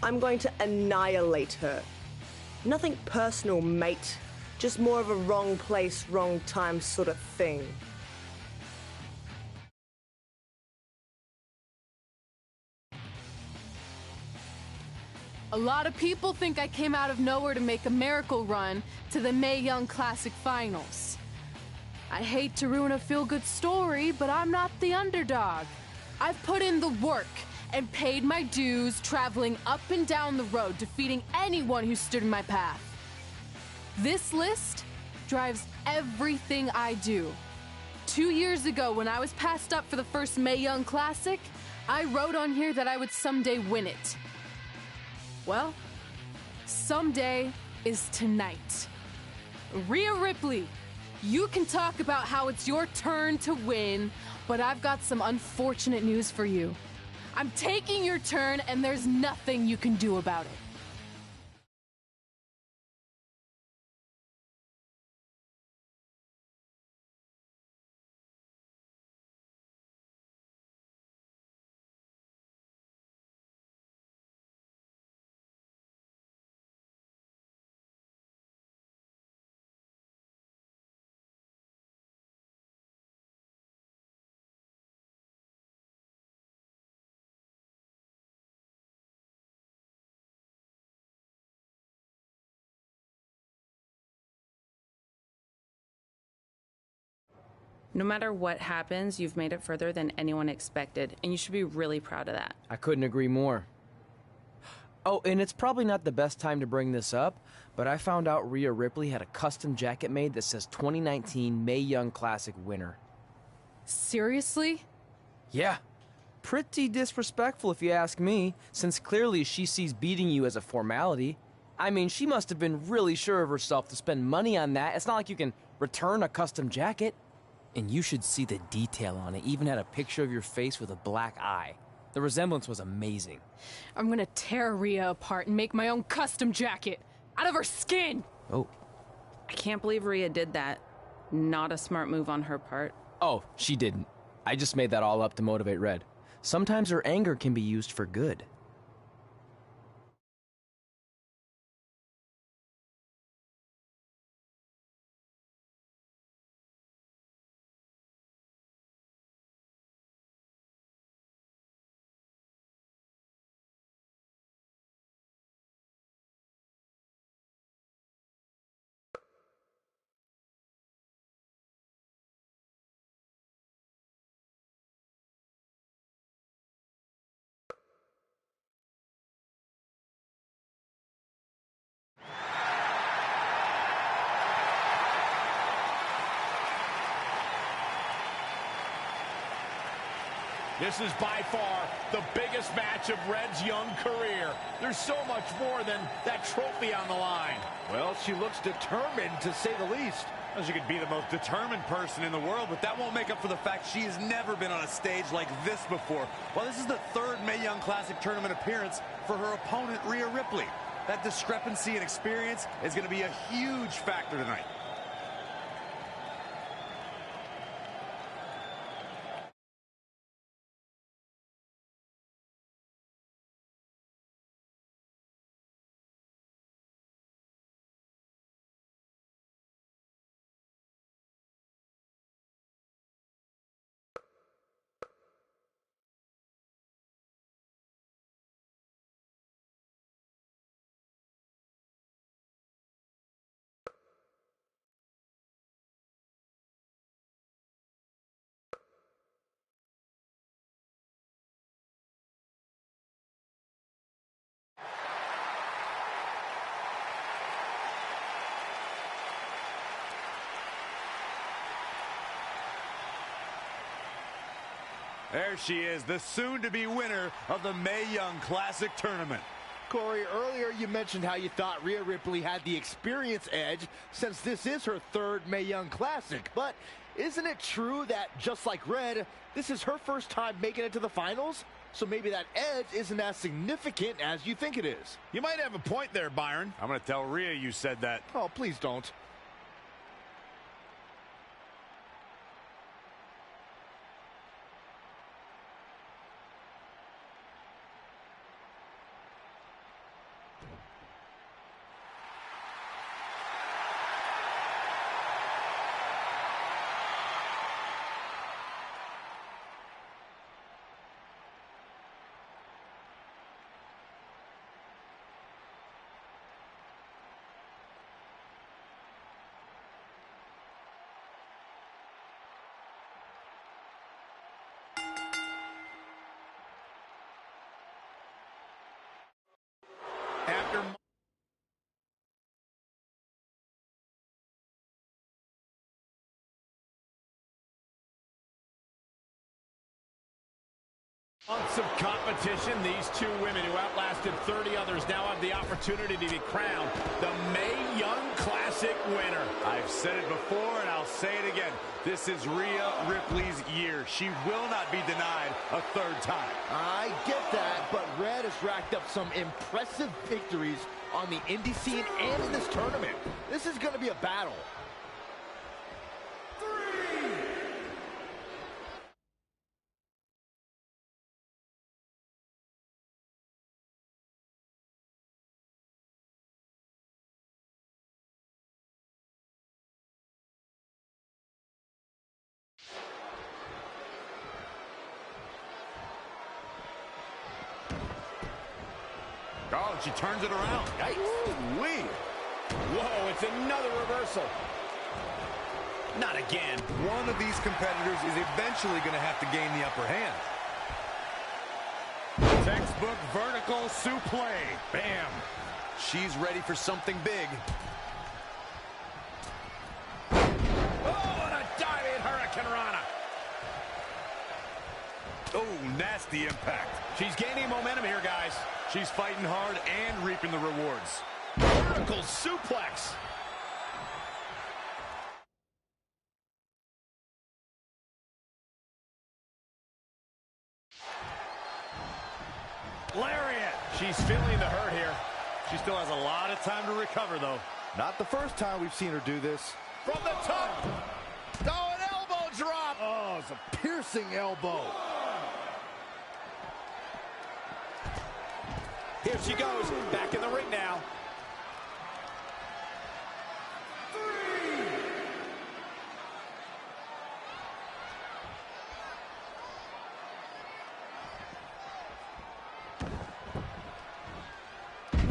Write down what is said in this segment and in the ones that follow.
I'm going to annihilate her. Nothing personal, mate. Just more of a wrong place, wrong time sort of thing. A lot of people think I came out of nowhere to make a miracle run to the Mae Young Classic Finals. I hate to ruin a feel-good story, but I'm not the underdog. I've put in the work and paid my dues traveling up and down the road, defeating anyone who stood in my path. This list drives everything I do. 2 years ago, when I was passed up for the first Mae Young Classic, I wrote on here that I would someday win it. Well, someday is tonight. Rhea Ripley, you can talk about how it's your turn to win, but I've got some unfortunate news for you. I'm taking your turn, and there's nothing you can do about it. No matter what happens, you've made it further than anyone expected, and you should be really proud of that. I couldn't agree more. Oh, and it's probably not the best time to bring this up, but I found out Rhea Ripley had a custom jacket made that says 2019 Mae Young Classic winner. Seriously? Yeah. Pretty disrespectful if you ask me, since clearly she sees beating you as a formality. I mean, she must have been really sure of herself to spend money on that. It's not like you can return a custom jacket. And you should see the detail on it. Even had a picture of your face with a black eye. The resemblance was amazing. I'm gonna tear Rhea apart and make my own custom jacket out of her skin! Oh. I can't believe Rhea did that. Not a smart move on her part. Oh, she didn't. I just made that all up to motivate Red. Sometimes her anger can be used for good. This is by far the biggest match of Red's young career. There's so much more than that trophy on the line. Well, she looks determined, to say the least. Well, she could be the most determined person in the world, but that won't make up for the fact she has never been on a stage like this before. Well, this is the third Mae Young Classic tournament appearance for her opponent, Rhea Ripley. That discrepancy in experience is going to be a huge factor tonight. There she is, the soon-to-be winner of the Mae Young Classic Tournament. Corey, earlier you mentioned how you thought Rhea Ripley had the experience edge since this is her third Mae Young Classic. But isn't it true that, just like Red, this is her first time making it to the finals? So maybe that edge isn't as significant as you think it is. You might have a point there, Byron. I'm going to tell Rhea you said that. Oh, please don't. After months of competition, these two women who outlasted 30 others now have the opportunity to be crowned the Mae Young Classic winner. I've said it before and I'll say it again. This is Rhea Ripley's year. She will not be denied a third time. I get that, but Red has racked up some impressive victories on the indie scene and in this tournament. This is going to be a battle. Oh, and she turns it around. Yikes. Whoa, it's another reversal. Not again. One of these competitors is eventually going to have to gain the upper hand. Textbook vertical suplex. Bam. She's ready for something big. Oh, and a diving Hurricane Rana. Oh, nasty impact. She's gaining momentum here, guys. She's fighting hard and reaping the rewards. Vertical suplex. Lariat. She's feeling the hurt here. She still has a lot of time to recover, though. Not the first time we've seen her do this. From the top. Oh, an elbow drop. Oh, it's a piercing elbow. Here she goes, back in the ring now.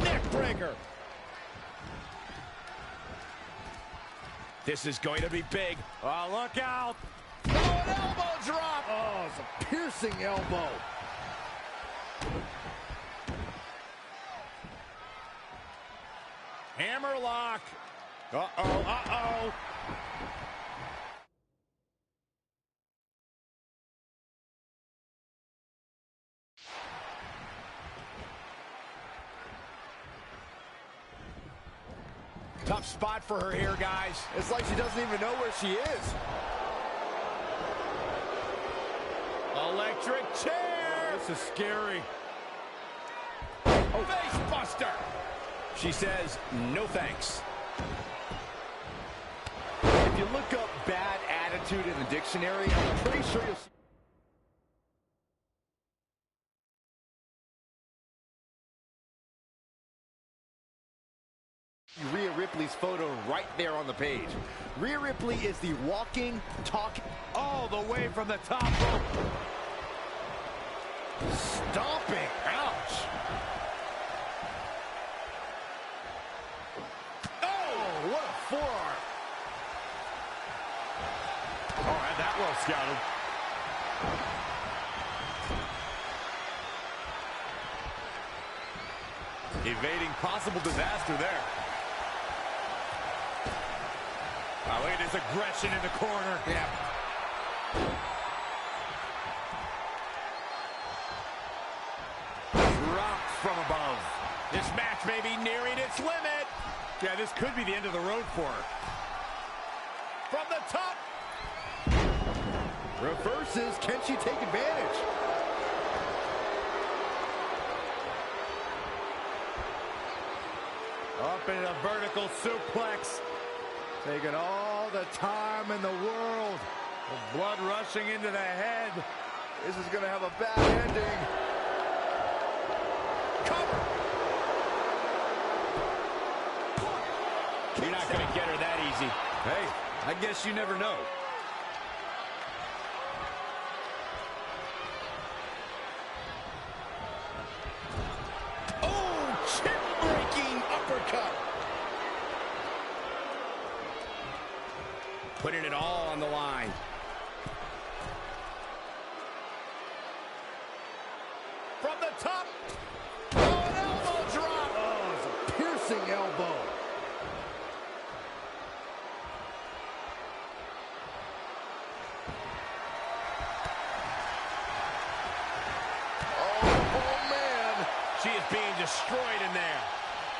Neck breaker. This is going to be big. Oh, look out. Oh, an elbow drop. Oh, it's a piercing elbow. Hammerlock. Uh-oh, uh-oh. Tough spot for her here, guys. It's like she doesn't even know where she is. Electric chair. This is scary. Face buster. She says, no thanks. If you look up bad attitude in the dictionary, I'm pretty sure you'll see Rhea Ripley's photo right there on the page. Rhea Ripley is the walking, talking, All the way from the top rope. stomping. Ouch. Oh, what a forearm. All right, that well scouted. Evading possible disaster there. Oh, look at his aggression in the corner. Yeah. Dropped from above. This match may be nearing its limit. Yeah, this could be the end of the road for her. From the top. Reverses. Can she take advantage? Up in a vertical suplex. Taking all the time in the world. The blood rushing into the head. This is going to have a bad ending. Cover. You're not going to get her that easy. Hey, I guess you never know. Oh, chin-breaking uppercut. Putting it all on the line. From the top. Oh, an elbow drop. Oh, destroyed in there.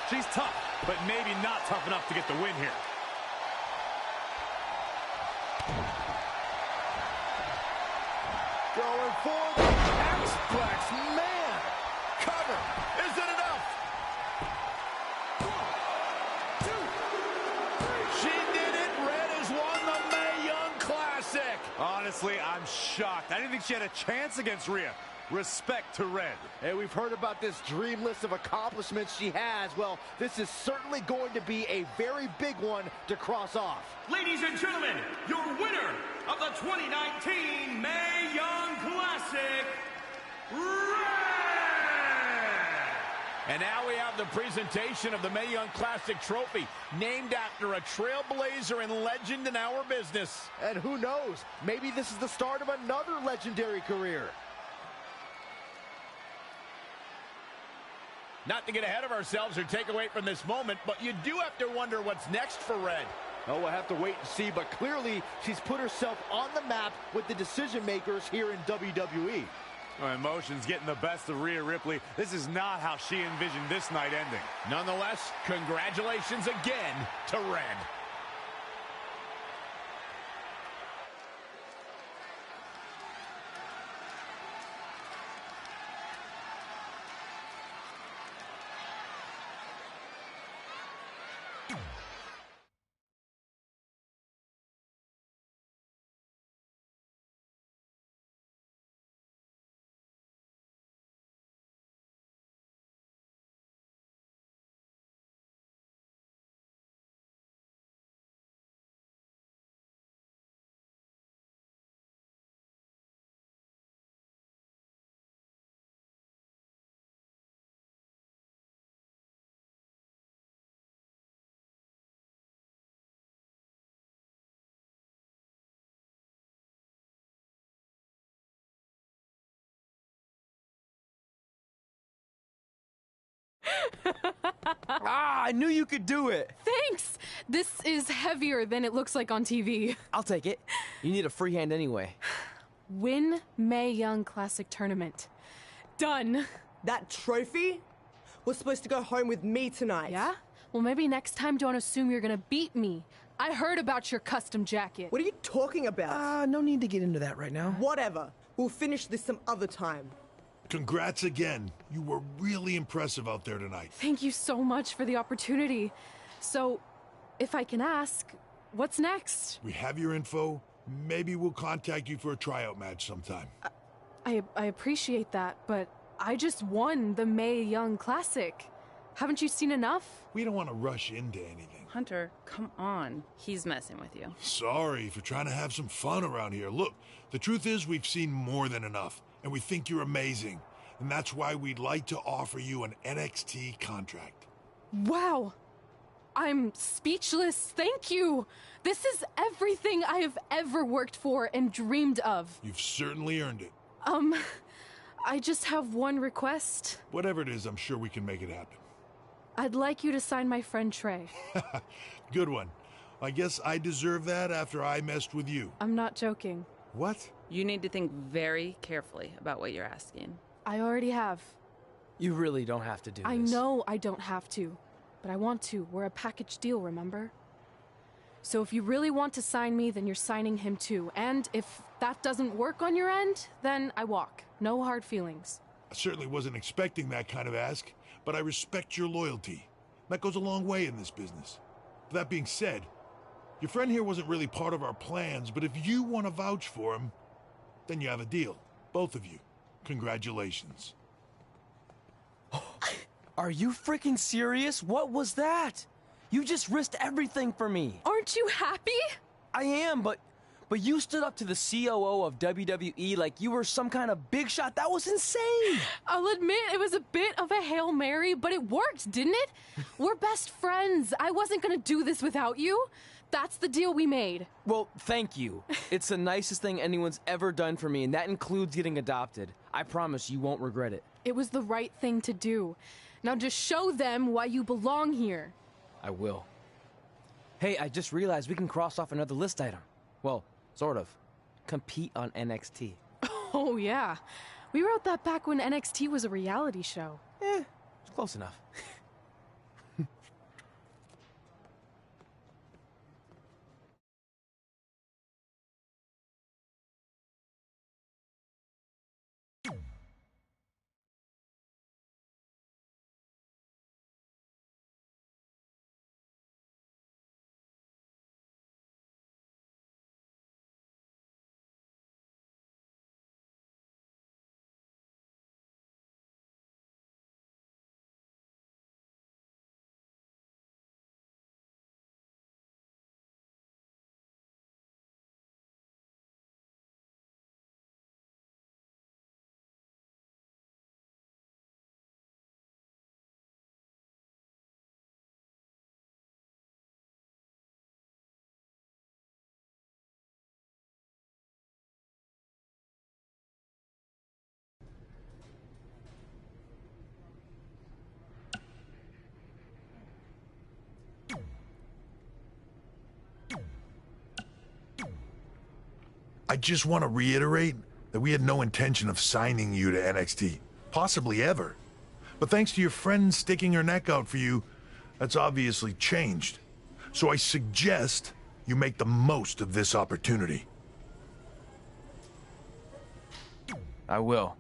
She's tough, but maybe not tough enough to get the win here. Going for the X-Plex. Man! Cover. Is it enough? 1, 2, 3. She did it. Red has won the Mae Young Classic. Honestly, I'm shocked. I didn't think she had a chance against Rhea. Respect to Red. Hey, we've heard about this dream list of accomplishments she has. Well, this is certainly going to be a very big one to cross off. Ladies and gentlemen, your winner of the 2019 Mae Young Classic, Red! And now we have the presentation of the Mae Young Classic trophy, named after a trailblazer and legend in our business. And who knows, maybe this is the start of another legendary career. Not to get ahead of ourselves or take away from this moment, but you do have to wonder what's next for Red. Oh, we'll have to wait and see, but clearly she's put herself on the map with the decision makers here in WWE. Oh, emotions getting the best of Rhea Ripley. This is not how she envisioned this night ending. Nonetheless, congratulations again to Red. I knew you could do it. Thanks! This is heavier than it looks like on TV. I'll take it. You need a free hand anyway. Win Mae Young Classic Tournament. Done. That trophy was supposed to go home with me tonight. Yeah? Well, maybe next time don't assume you're gonna beat me. I heard about your custom jacket. What are you talking about? No need to get into that right now. Whatever. We'll finish this some other time. Congrats again. You were really impressive out there tonight. Thank you so much for the opportunity. So, if I can ask, what's next? We have your info. Maybe we'll contact you for a tryout match sometime. I appreciate that, but I just won the Mae Young Classic. Haven't you seen enough? We don't want to rush into anything. Hunter, come on. He's messing with you. Sorry for trying to have some fun around here. Look, the truth is we've seen more than enough, and we think you're amazing. And that's why we'd like to offer you an NXT contract. Wow. I'm speechless. Thank you. This is everything I have ever worked for and dreamed of. You've certainly earned it. I just have one request. Whatever it is, I'm sure we can make it happen. I'd like you to sign my friend Trey. Good one. I guess I deserve that after I messed with you. I'm not joking. What? You need to think very carefully about what you're asking. I already have. You really don't have to do this. I know I don't have to, but I want to. We're a package deal, remember? So if you really want to sign me, then you're signing him too. And if that doesn't work on your end, then I walk. No hard feelings. I certainly wasn't expecting that kind of ask, but I respect your loyalty. That goes a long way in this business. That being said, your friend here wasn't really part of our plans, but if you want to vouch for him, then you have a deal. Both of you. Congratulations. Are you freaking serious? What was that? You just risked everything for me. Aren't you happy? I am, but you stood up to the COO of WWE like you were some kind of big shot. That was insane. I'll admit it was a bit of a Hail Mary, but it worked, didn't it? We're best friends. I wasn't gonna do this without you. That's the deal we made. Well, thank you. It's the nicest thing anyone's ever done for me, and that includes getting adopted. I promise you won't regret it. It was the right thing to do. Now just show them why you belong here. I will. Hey, I just realized we can cross off another list item. Well, sort of. Compete on NXT. Oh, yeah. We wrote that back when NXT was a reality show. It's Close enough. I just want to reiterate that we had no intention of signing you to NXT, possibly ever. But thanks to your friend sticking her neck out for you, that's obviously changed. So I suggest you make the most of this opportunity. I will.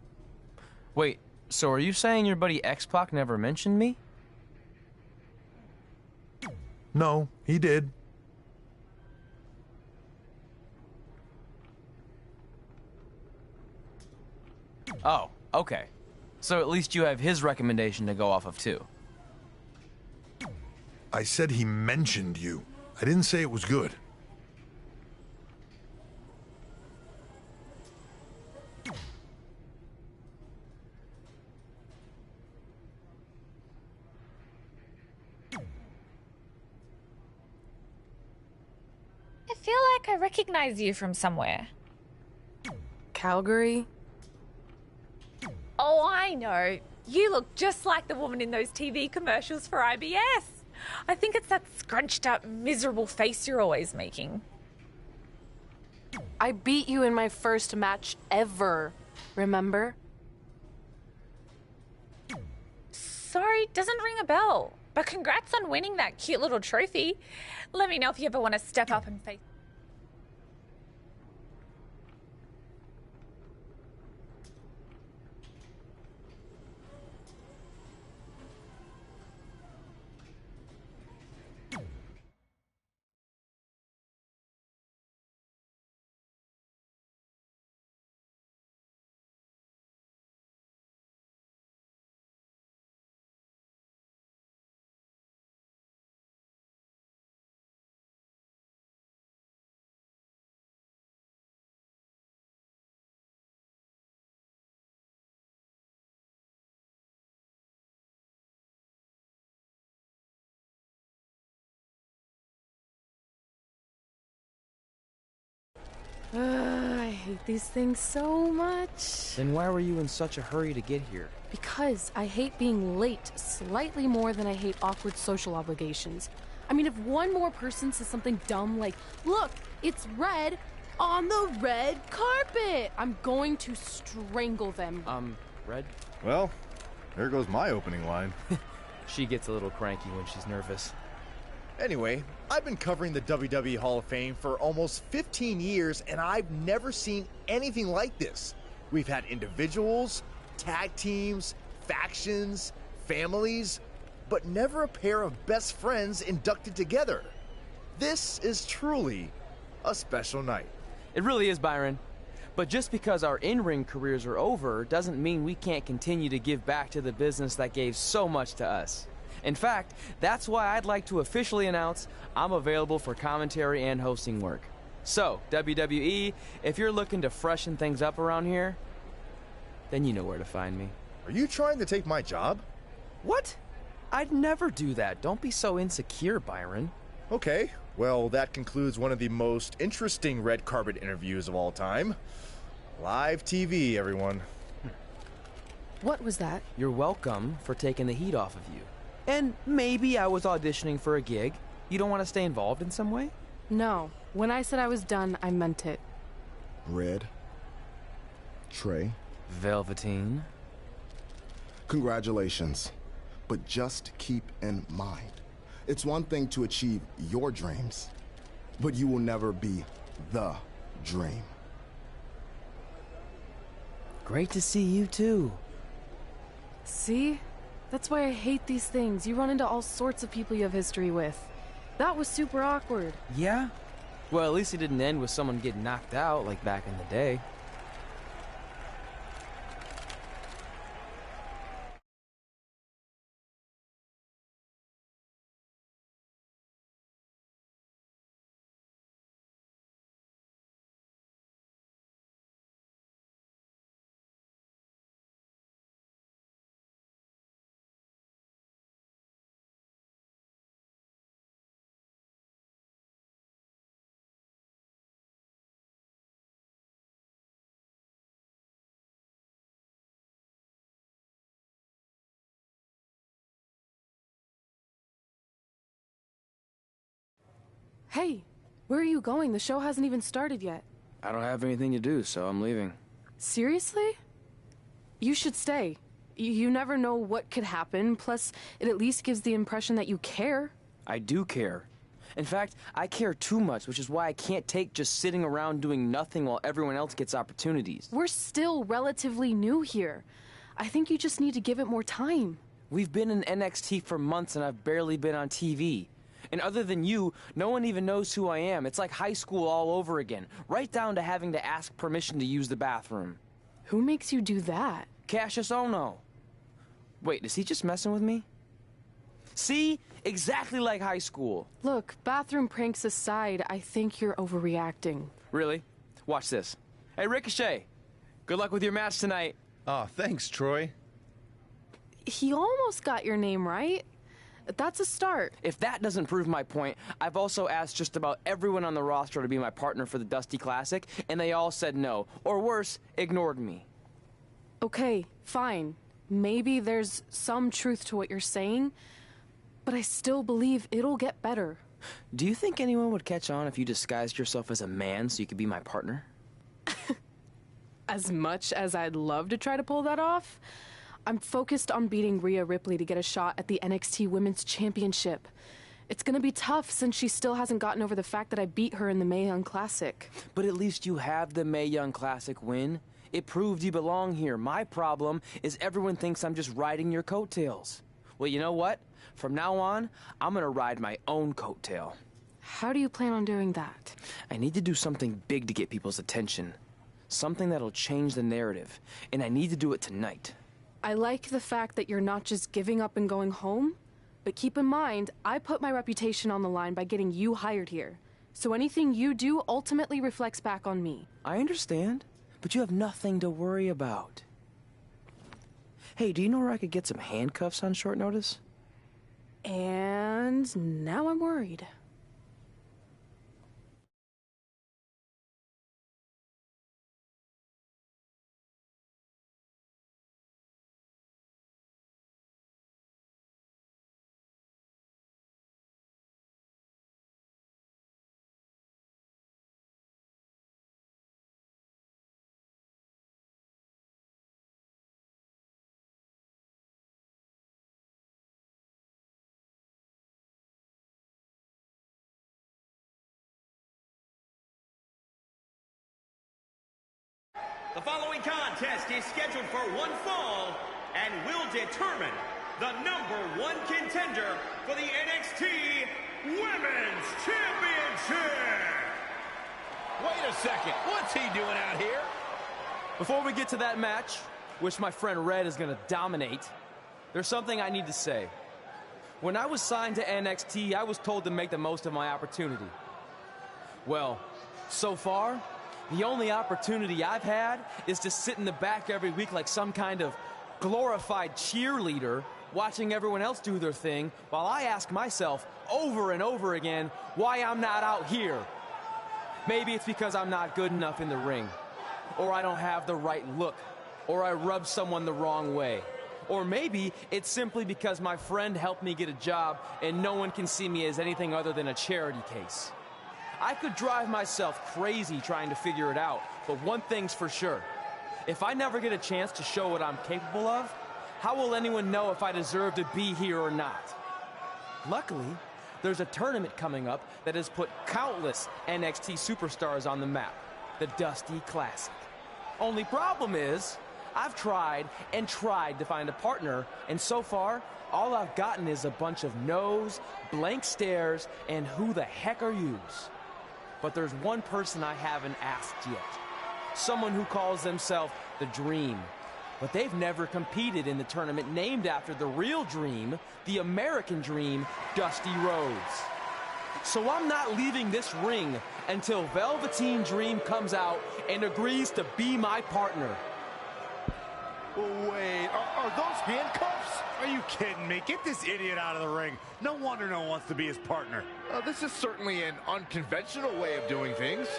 Wait, so are you saying your buddy X-Pac never mentioned me? No, he did. Oh, okay. So at least you have his recommendation to go off of too. I said he mentioned you. I didn't say it was good. I feel like I recognize you from somewhere. Calgary? Oh, I know. You look just like the woman in those TV commercials for IBS. I think it's that scrunched up, miserable face you're always making. I beat you in my first match ever, remember? Sorry, doesn't ring a bell. But congrats on winning that cute little trophy. Let me know if you ever want to step up and face... I hate these things so much. Then why were you in such a hurry to get here? Because I hate being late slightly more than I hate awkward social obligations. I mean, if one more person says something dumb like, look, it's red on the red carpet, I'm going to strangle them. Red? Well, there goes my opening line. She gets a little cranky when she's nervous. Anyway, I've been covering the WWE Hall of Fame for almost 15 years, and I've never seen anything like this. We've had individuals, tag teams, factions, families, but never a pair of best friends inducted together. This is truly a special night. It really is, Byron. But just because our in-ring careers are over doesn't mean we can't continue to give back to the business that gave so much to us. In fact, that's why I'd like to officially announce I'm available for commentary and hosting work. So, WWE, if you're looking to freshen things up around here, then you know where to find me. Are you trying to take my job? What? I'd never do that. Don't be so insecure, Byron. Okay, well, that concludes one of the most interesting red carpet interviews of all time. Live TV, everyone. What was that? You're welcome for taking the heat off of you. And maybe I was auditioning for a gig. You don't want to stay involved in some way? No. When I said I was done, I meant it. Red. Trey. Velveteen. Congratulations. But just keep in mind, it's one thing to achieve your dreams, but you will never be the dream. Great to see you too. See? That's why I hate these things. You run into all sorts of people you have history with. That was super awkward. Yeah? Well, at least it didn't end with someone getting knocked out like back in the day. Hey, where are you going? The show hasn't even started yet. I don't have anything to do, so I'm leaving. Seriously? You should stay. You never know what could happen, plus it at least gives the impression that you care. I do care. In fact, I care too much, which is why I can't take just sitting around doing nothing while everyone else gets opportunities. We're still relatively new here. I think you just need to give it more time. We've been in NXT for months and I've barely been on TV. And other than you, no one even knows who I am. It's like high school all over again, right down to having to ask permission to use the bathroom. Who makes you do that? Cassius Ohno. Wait, is he just messing with me? See? Exactly like high school. Look, bathroom pranks aside, I think you're overreacting. Really? Watch this. Hey, Ricochet. Good luck with your match tonight. Oh, thanks, Troy. He almost got your name right. That's a start. If that doesn't prove my point, I've also asked just about everyone on the roster to be my partner for the Dusty Classic, and they all said no. Or worse, ignored me. Okay, fine. Maybe there's some truth to what you're saying, but I still believe it'll get better. Do you think anyone would catch on if you disguised yourself as a man so you could be my partner? As much as I'd love to try to pull that off, I'm focused on beating Rhea Ripley to get a shot at the NXT Women's Championship. It's gonna be tough since she still hasn't gotten over the fact that I beat her in the Mae Young Classic. But at least you have the Mae Young Classic win. It proved you belong here. My problem is everyone thinks I'm just riding your coattails. Well, you know what? From now on, I'm gonna ride my own coattail. How do you plan on doing that? I need to do something big to get people's attention. Something that'll change the narrative. And I need to do it tonight. I like the fact that you're not just giving up and going home, but keep in mind, I put my reputation on the line by getting you hired here. So anything you do ultimately reflects back on me. I understand, but you have nothing to worry about. Hey, do you know where I could get some handcuffs on short notice? And now I'm worried. The following contest is scheduled for one fall and will determine the #1 contender for the NXT Women's Championship. Wait a second. What's he doing out here? Before we get to that match, which my friend Red is going to dominate, there's something I need to say. When I was signed to NXT, I was told to make the most of my opportunity. Well, so far, the only opportunity I've had is to sit in the back every week like some kind of glorified cheerleader, watching everyone else do their thing, while I ask myself over and over again why I'm not out here. Maybe it's because I'm not good enough in the ring, or I don't have the right look, or I rub someone the wrong way. Or maybe it's simply because my friend helped me get a job and no one can see me as anything other than a charity case. I could drive myself crazy trying to figure it out, but one thing's for sure. If I never get a chance to show what I'm capable of, how will anyone know if I deserve to be here or not? Luckily, there's a tournament coming up that has put countless NXT superstars on the map, the Dusty Classic. Only problem is, I've tried and tried to find a partner, and so far, all I've gotten is a bunch of no's, blank stares, and who the heck are yous? But there's one person I haven't asked yet. Someone who calls themselves the Dream. But they've never competed in the tournament named after the real Dream, the American Dream, Dusty Rhodes. So I'm not leaving this ring until Velveteen Dream comes out and agrees to be my partner. Wait, are those handcuffs? Are you kidding me? Get this idiot out of the ring. No wonder no one wants to be his partner. This is certainly an unconventional way of doing things.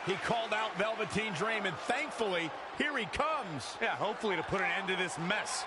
He called out Velveteen Dream, and thankfully, here he comes. Yeah, hopefully to put an end to this mess.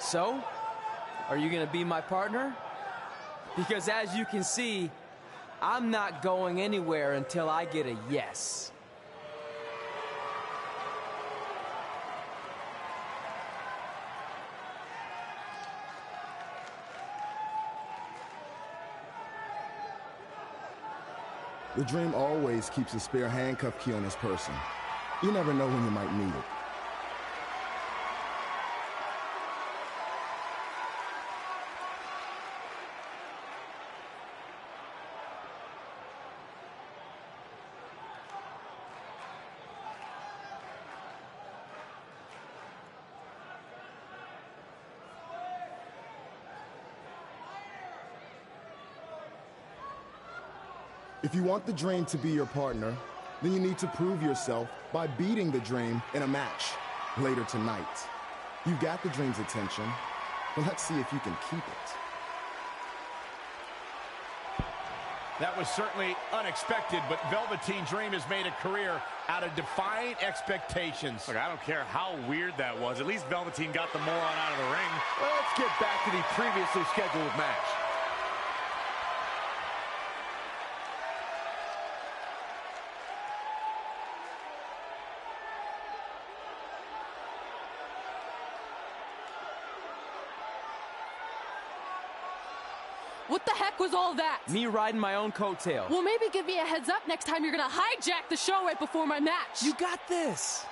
So, are you gonna be my partner? Because as you can see, I'm not going anywhere until I get a yes. The Dream always keeps a spare handcuff key on his person. You never know when you might need it. If you want the Dream to be your partner, then you need to prove yourself by beating the Dream in a match later tonight. You got the Dream's attention, but let's see if you can keep it. That was certainly unexpected, but Velveteen Dream has made a career out of defying expectations. Look, I don't care how weird that was. At least Velveteen got the moron out of the ring. Let's get back to the previously scheduled match. What the heck was all that? Me riding my own coattail. Well, maybe give me a heads up next time you're gonna hijack the show right before my match. You got this.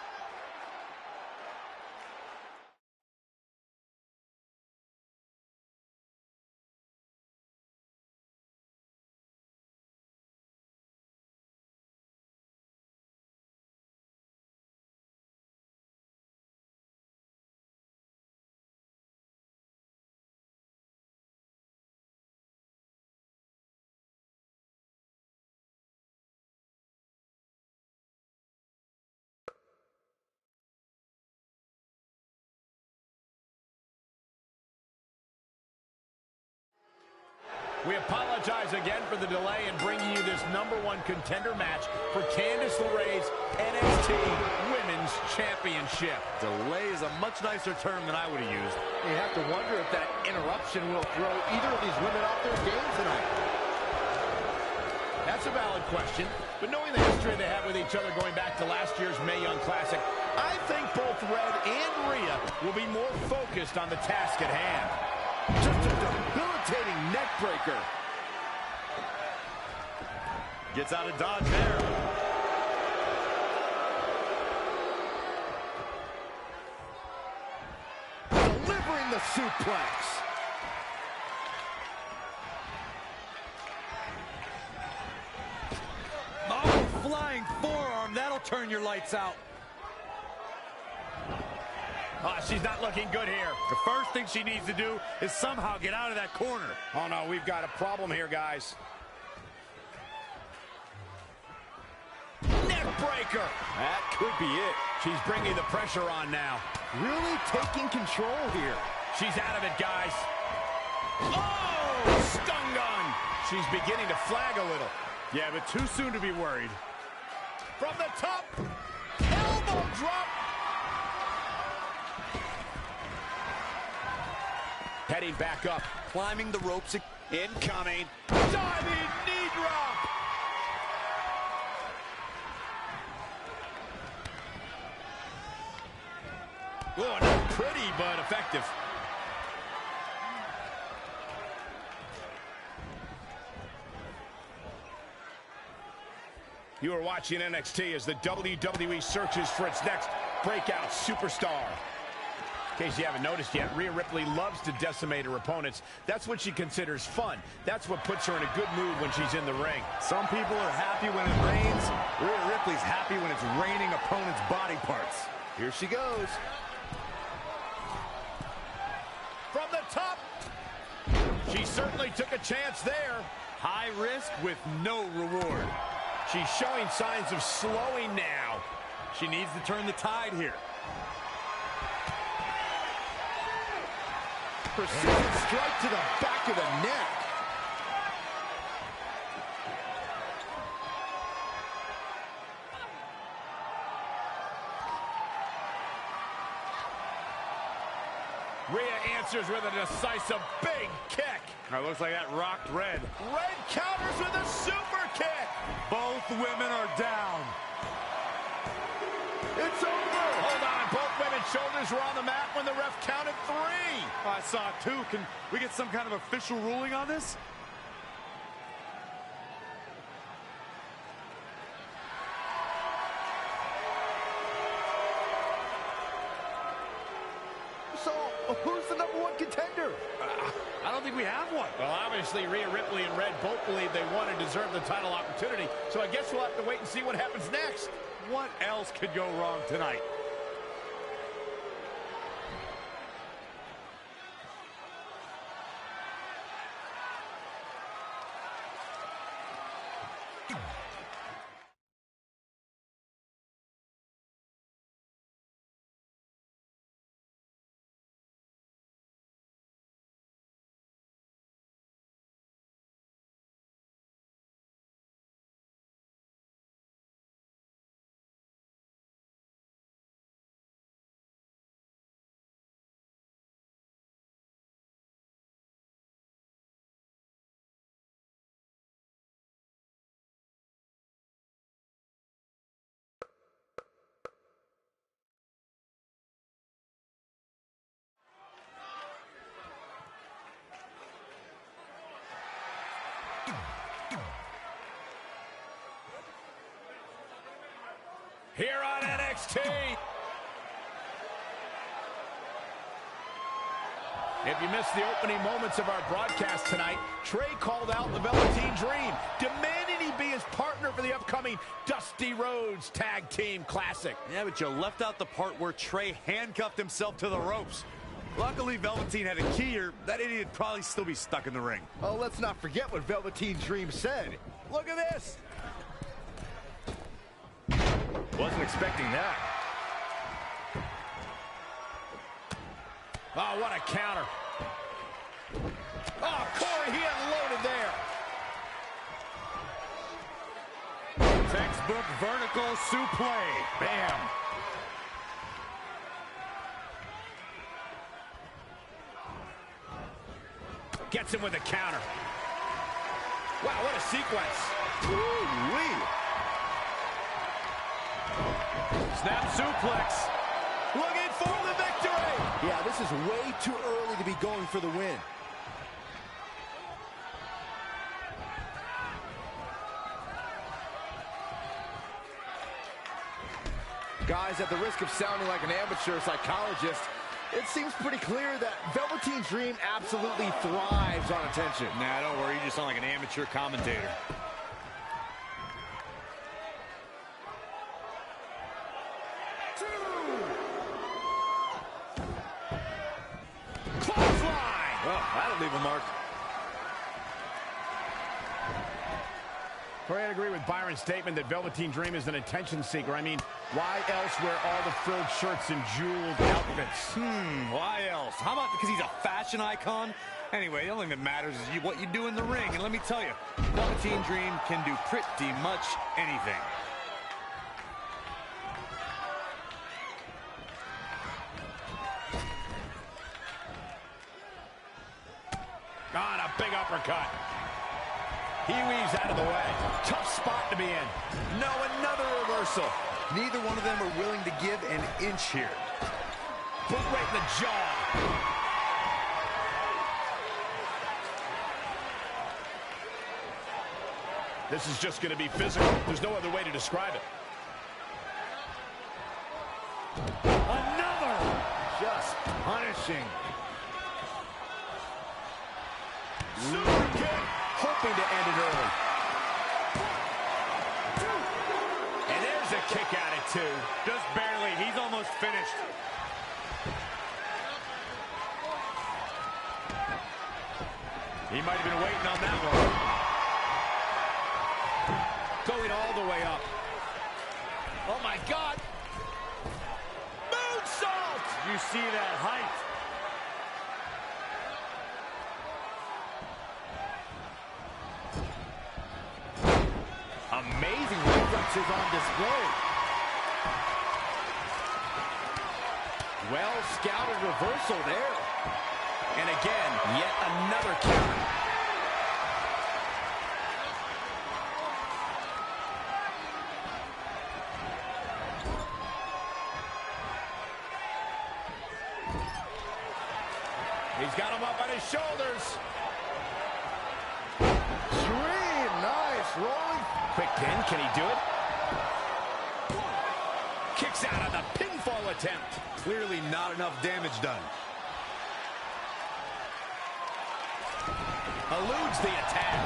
We apologize again for the delay in bringing you this #1 contender match for Candice LeRae's NXT Women's Championship. Delay is a much nicer term than I would have used. You have to wonder if that interruption will throw either of these women off their game tonight. That's a valid question, but knowing the history they have with each other going back to last year's Mae Young Classic, I think both Red and Rhea will be more focused on the task at hand. Just a debilitating neck breaker. Gets out of dodge there. Delivering the suplex. Oh, flying forearm. That'll turn your lights out. She's not looking good here. The first thing she needs to do is somehow get out of that corner. Oh, no, we've got a problem here, guys. breaker. That could be it. She's bringing the pressure on now. Really taking control here. She's out of it, guys. Oh, stun gun. She's beginning to flag a little. Yeah, but too soon to be worried. From the top, elbow drop. Heading back up. Climbing the ropes. Incoming. Diving knee drop. Oh, not pretty, but effective. You are watching NXT as the WWE searches for its next breakout superstar. In case you haven't noticed yet, Rhea Ripley loves to decimate her opponents. That's what she considers fun. That's what puts her in a good mood when she's in the ring. Some people are happy when it rains. Rhea Ripley's happy when it's raining opponents' body parts. Here she goes. From the top. She certainly took a chance there. High risk with no reward. She's showing signs of slowing now. She needs to turn the tide here. Precision strike to the back of the neck. Rhea answers with a decisive big kick. Looks like that rocked Red. Red counters with a super kick. Both women are down. It's over. Hold on. Both women's shoulders were on the mat when the ref counted 3. I saw it too. Can we get some kind of official ruling on this? So, who's the #1 contender? I don't think we have one. Well, obviously, Rhea Ripley and Red both believe they won and deserve the title opportunity. So I guess we'll have to wait and see what happens next. What else could go wrong tonight? Here on NXT. If you missed the opening moments of our broadcast tonight, Trey called out the Velveteen Dream, demanding he be his partner for the upcoming Dusty Rhodes Tag Team Classic. Yeah, but you left out the part where Trey handcuffed himself to the ropes. Luckily, Velveteen had a key here. That idiot would probably still be stuck in the ring. Oh, let's not forget what Velveteen Dream said. Look at this. Wasn't expecting that. Oh, what a counter. Oh, Corey, he unloaded there. Textbook vertical suplex. Bam. Gets him with a counter. Wow, what a sequence. Woo-wee. Snap suplex. Looking for the victory. Yeah, this is way too early to be going for the win. Guys, at the risk of sounding like an amateur psychologist, it seems pretty clear that Velveteen Dream absolutely thrives on attention. Nah, don't worry. You just sound like an amateur commentator. Clothesline! Well, that'll leave a mark. I agree with Byron's statement that Velveteen Dream is an attention seeker. I mean, why else wear all the frilled shirts and jeweled outfits? Why else? How about because he's a fashion icon? Anyway, the only thing that matters is what you do in the ring. And let me tell you, Velveteen Dream can do pretty much anything. On a big uppercut. He weaves out of the way. Tough spot to be in. No, another reversal. Neither one of them are willing to give an inch here. Boot right in the jaw. This is just going to be physical. There's no other way to describe it. Another! Just punishing. Super kick. Hoping to end it early. And there's a kick out at 2. Just barely. He's almost finished. He might have been waiting on that one. Going all the way up. Oh, my God. Moonsault! You see that height. Amazing reflexes on display. Well scouted reversal there. And again, yet another counter. He's got him up on his shoulders. Dream, nice rolling. Quick pin, can he do it? Kicks out on the pinfall attempt. Clearly not enough damage done. Eludes the attack.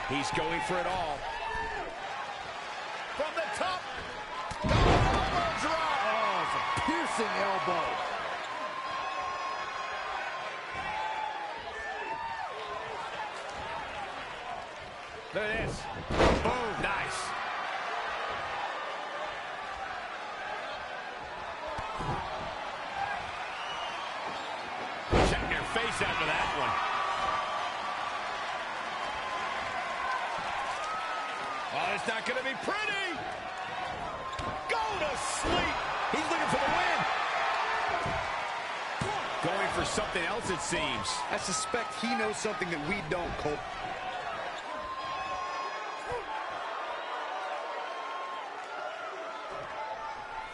He's going for it all. From the top. Elbow drop. Oh, it's a piercing elbow. Look at this. Boom. Nice. Check your face after that one. Oh, it's not going to be pretty. Go to sleep. He's looking for the win. Going for something else, it seems. I suspect he knows something that we don't, Cole.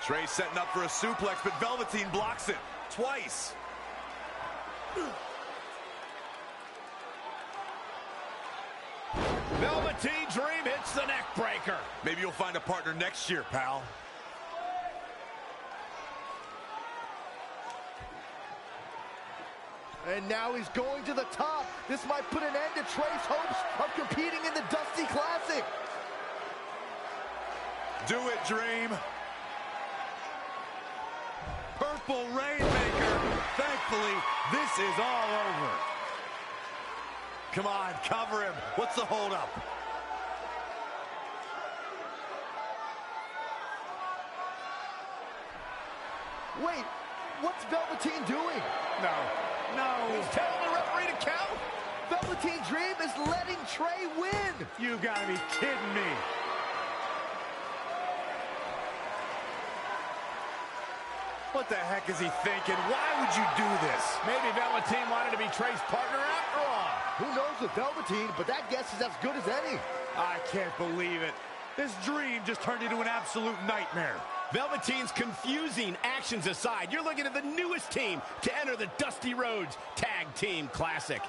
Trey setting up for a suplex, but Velveteen blocks it twice. Velveteen Dream hits the neck breaker. Maybe you'll find a partner next year, pal. And now he's going to the top. This might put an end to Trey's hopes of competing in the Dusty Classic. Do it, Dream. Purple Rainmaker. Thankfully, this is all over. Come on, cover him. What's the holdup? Wait, what's Velveteen doing? No. He's telling the referee to count. Velveteen Dream is letting Trey win. You gotta be kidding me. What the heck is he thinking? Why would you do this? Maybe Velveteen wanted to be Trey's partner after all. Who knows with Velveteen, but that guess is as good as any. I can't believe it. This Dream just turned into an absolute nightmare. Velveteen's confusing actions aside, you're looking at the newest team to enter the Dusty Rhodes Tag Team Classic.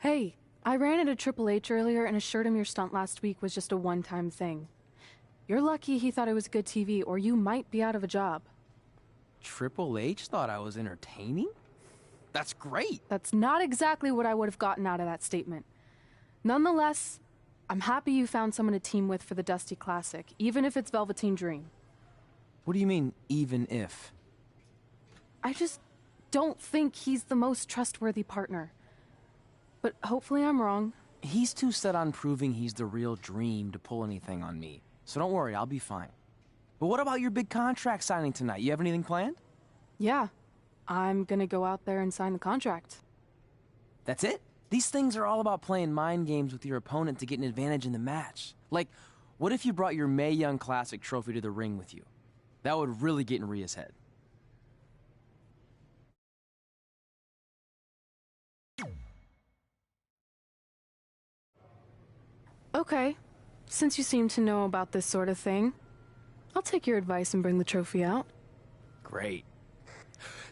Hey, I ran into Triple H earlier and assured him your stunt last week was just a one-time thing. You're lucky he thought it was good TV, or you might be out of a job. Triple H thought I was entertaining? That's great. That's not exactly what I would have gotten out of that statement. Nonetheless, I'm happy you found someone to team with for the Dusty Classic, even if it's Velveteen Dream. What do you mean, even if? I just don't think he's the most trustworthy partner. But hopefully I'm wrong. He's too set on proving he's the real Dream to pull anything on me. So don't worry, I'll be fine. But what about your big contract signing tonight? You have anything planned? Yeah, I'm gonna go out there and sign the contract. That's it? These things are all about playing mind games with your opponent to get an advantage in the match. Like, what if you brought your Mae Young Classic trophy to the ring with you? That would really get in Rhea's head. Okay, since you seem to know about this sort of thing, I'll take your advice and bring the trophy out. Great.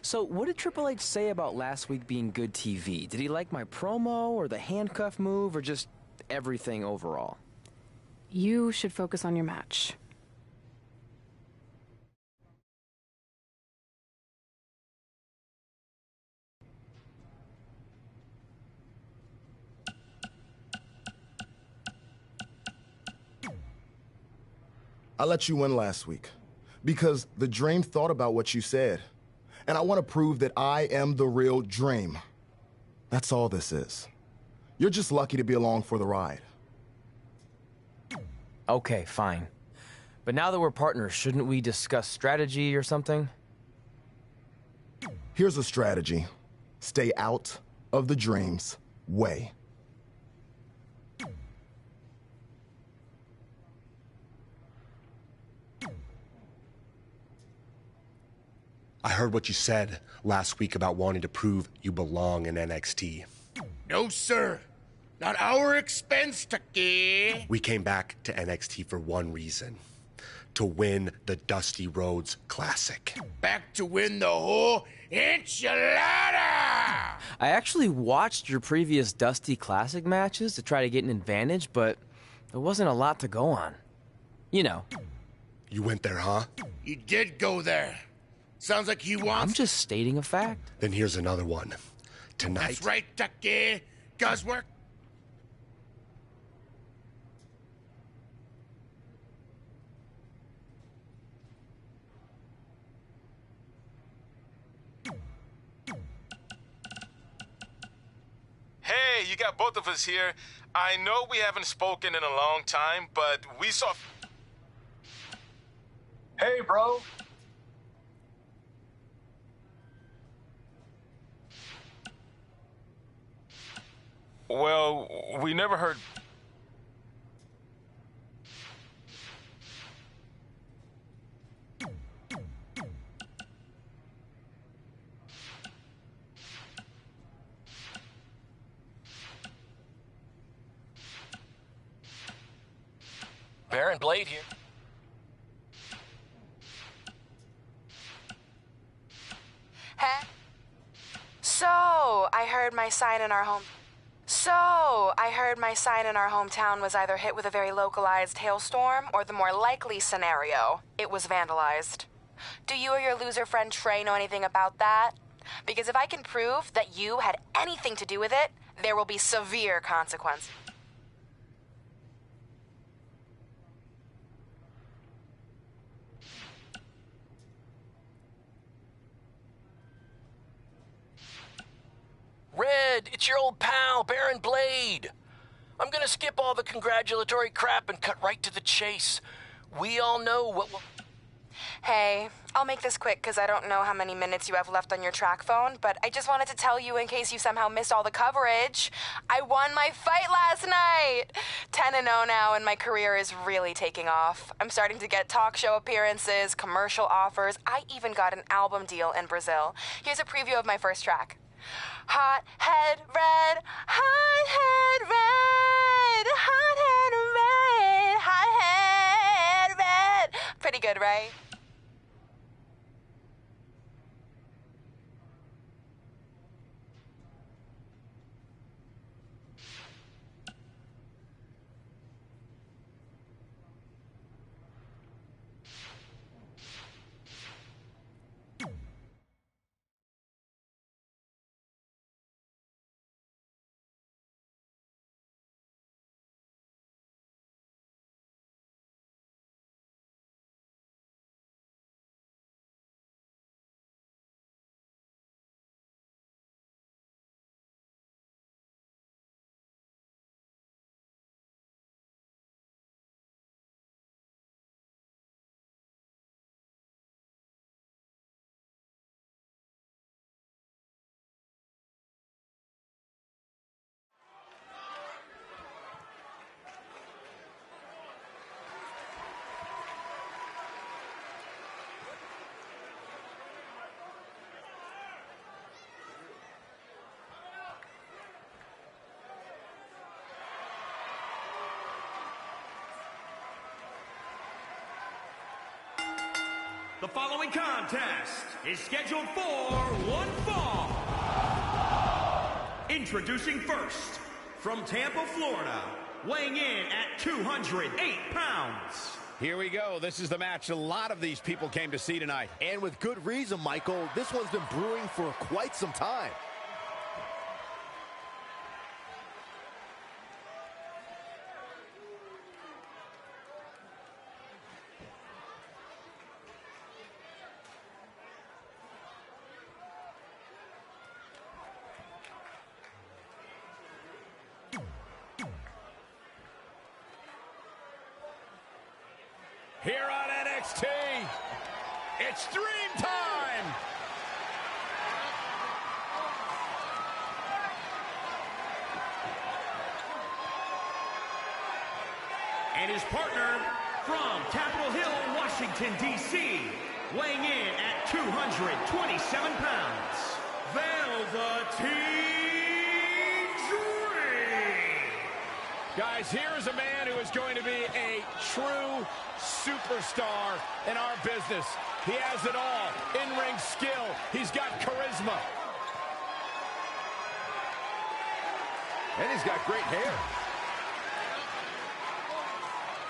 So, what did Triple H say about last week being good TV? Did he like my promo, or the handcuff move, or just everything overall? You should focus on your match. I let you win last week because the Dream thought about what you said. And I want to prove that I am the real Dream. That's all this is. You're just lucky to be along for the ride. Okay, fine. But now that we're partners, shouldn't we discuss strategy or something? Here's a strategy. Stay out of the Dream's way. I heard what you said last week about wanting to prove you belong in NXT. No, sir. Not our expense, Tucky. We came back to NXT for one reason. To win the Dusty Rhodes Classic. Back to win the whole enchilada! I actually watched your previous Dusty Classic matches to try to get an advantage, but there wasn't a lot to go on. You know. You went there, huh? You did go there. Sounds like he wants... I'm just stating a fact. Then here's another one. Tonight... That's right, Tucky. Guswork. Hey, you got both of us here. I know we haven't spoken in a long time, but we saw... Hey, bro. Well, we never heard... Baron Blade here. Huh? So, I heard my sign in our hometown was either hit with a very localized hailstorm, or the more likely scenario, it was vandalized. Do you or your loser friend Trey know anything about that? Because if I can prove that you had anything to do with it, there will be severe consequences. Red, it's your old pal, Baron Blade. I'm gonna skip all the congratulatory crap and cut right to the chase. We all know what will... Hey, I'll make this quick because I don't know how many minutes you have left on your track phone, but I just wanted to tell you in case you somehow missed all the coverage. I won my fight last night! 10-0 now, and my career is really taking off. I'm starting to get talk show appearances, commercial offers. I even got an album deal in Brazil. Here's a preview of my first track. Hot head red, hot head red, hot head red, hot head red. Pretty good, right? The following contest is scheduled for one fall. Introducing first, from Tampa, Florida, weighing in at 208 pounds. Here we go. This is the match a lot of these people came to see tonight. And with good reason, Michael. This one's been brewing for quite some time. Here on NXT, it's Dream Time! And his partner from Capitol Hill, Washington, D.C., weighing in at 227 pounds, Velveteen Dream! Guys, here is a man who is going to be a true superstar in our business. He has it all. In-ring skill. He's got charisma. And he's got great hair.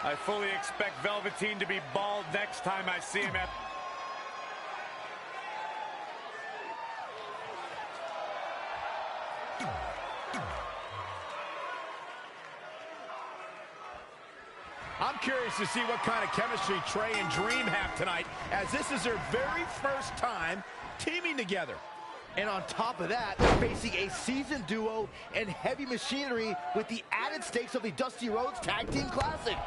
I fully expect Velveteen to be bald next time I see him at... I'm curious to see what kind of chemistry Trey and Dream have tonight, as this is their very first time teaming together. And on top of that, they're facing a seasoned duo and heavy machinery with the added stakes of the Dusty Rhodes Tag Team Classic.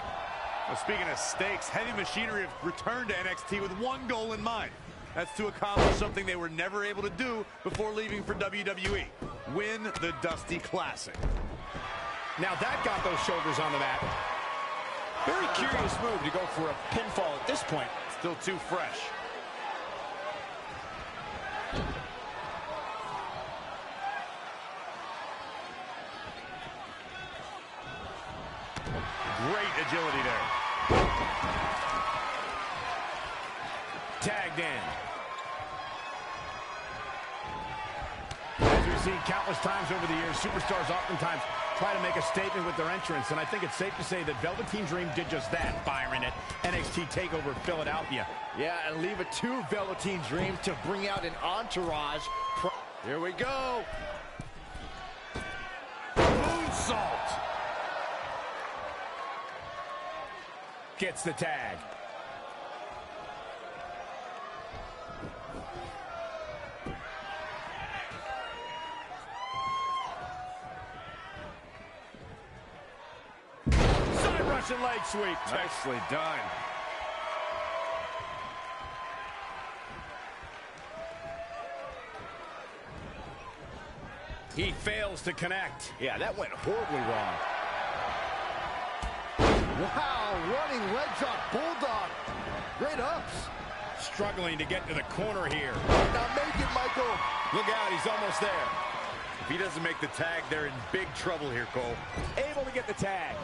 Well, speaking of stakes, Heavy Machinery have returned to NXT with one goal in mind. That's to accomplish something they were never able to do before leaving for WWE. Win the Dusty Classic. Now that got those shoulders on the mat. Very curious move to go for a pinfall at this point. Still too fresh. Great agility there. Tagged in. As we've seen countless times over the years, superstars oftentimes try to make a statement with their entrance, and I think it's safe to say that Velveteen Dream did just that, Byron, at NXT TakeOver Philadelphia. Yeah, and leave it to Velveteen Dream to bring out an entourage. Here we go. Moonsault. Gets the tag. Side Russian leg sweep. Nicely done. He fails to connect. Yeah, that went horribly wrong. Wow, running leg drop bulldog. Great ups. Struggling to get to the corner here. Now make it, Michael. Look out, he's almost there. If he doesn't make the tag, they're in big trouble here, Cole. Able to get the tag.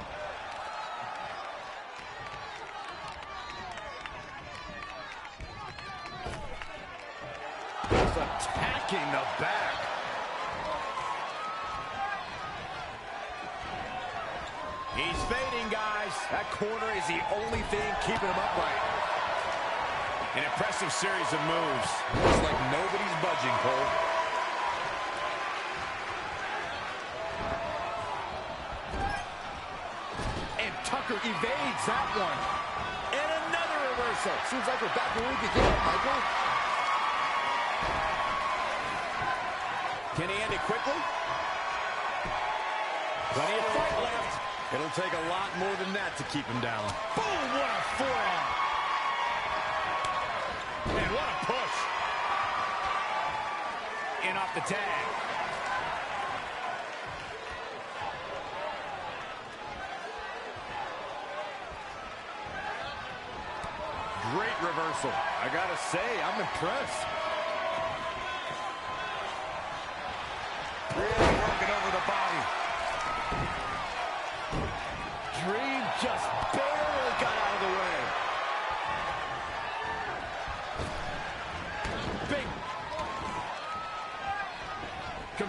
Just attacking the back. He's fading, guys. That corner is the only thing keeping him upright. An impressive series of moves. Looks like nobody's budging, Cole. And Tucker evades that one. And another reversal. Seems like we're back where we began, Michael. Can he end it quickly? Plenty of fight left. It'll take a lot more than that to keep him down. Boom, what a forearm. And what a push. In off the tag. Great reversal. I gotta say, I'm impressed. Really working over the body. Dream just barely got out of the way.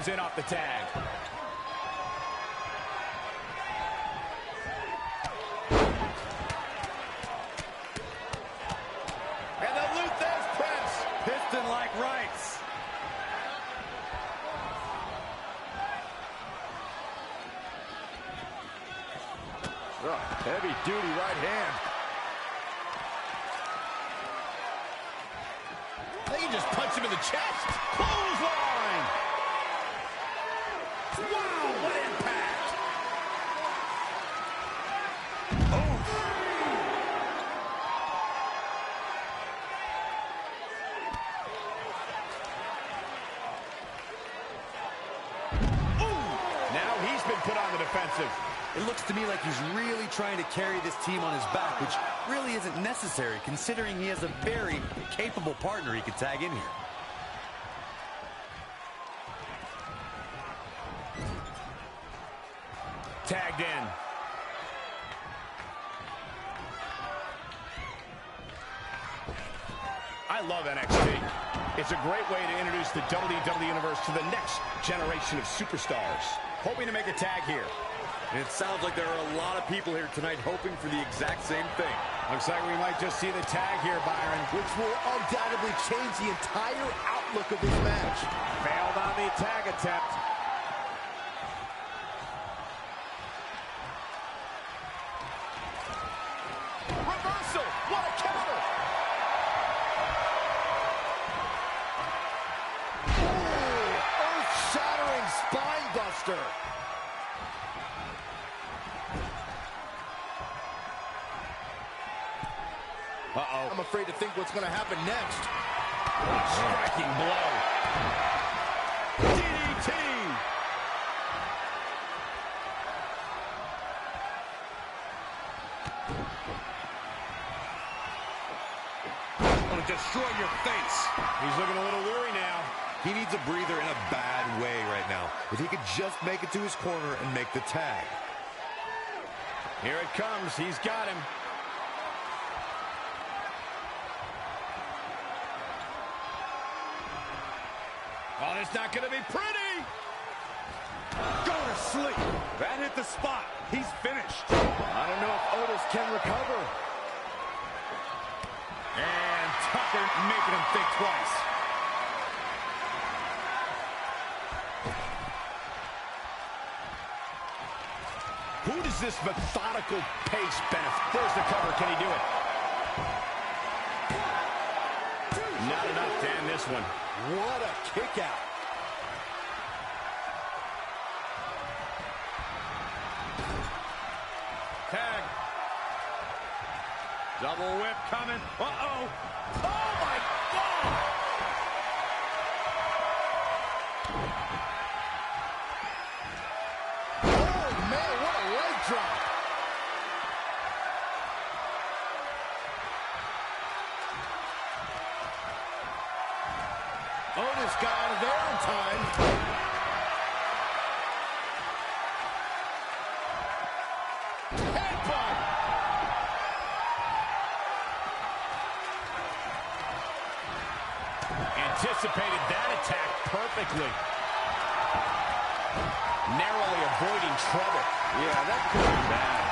in off the tag. And the Lou Thesz press. Piston-like rights. Heavy-duty right hand. They can just punch him in the chest. Clothesline. Wow, what impact. Now he's been put on the defensive. It looks to me like he's really trying to carry this team on his back, which really isn't necessary considering he has a very capable partner he could tag in here. Tagged in. I love NXT. It's a great way to introduce the WWE Universe to the next generation of superstars. Hoping to make a tag here. And it sounds like there are a lot of people here tonight hoping for the exact same thing. Looks like we might just see the tag here, Byron. Which will undoubtedly change the entire outlook of this match. Failed on the tag attempt. Reversal! What a counter! Ooh, earth-shattering spine buster. Uh-oh. I'm afraid to think what's going to happen next. Striking blow. DDT! Gonna destroy your face. He's looking a little weary now. He needs a breather in a bad way right now. If he could just make it to his corner and make the tag. Here it comes. He's got him. Oh, it's not going to be pretty. Go to sleep. That hit the spot. He's finished. I don't know if Otis can recover. And Tucker making him think twice. Who does this methodical pace benefit? There's the cover. Can he do it? Not enough to end this one. What a kick out. Tag. Double whip coming. Uh-oh. Oh, my God. Oh, man, what a leg drop. Otis got out of there in time. Headbutt. Anticipated that attack perfectly. Narrowly avoiding trouble. Yeah, that could be bad.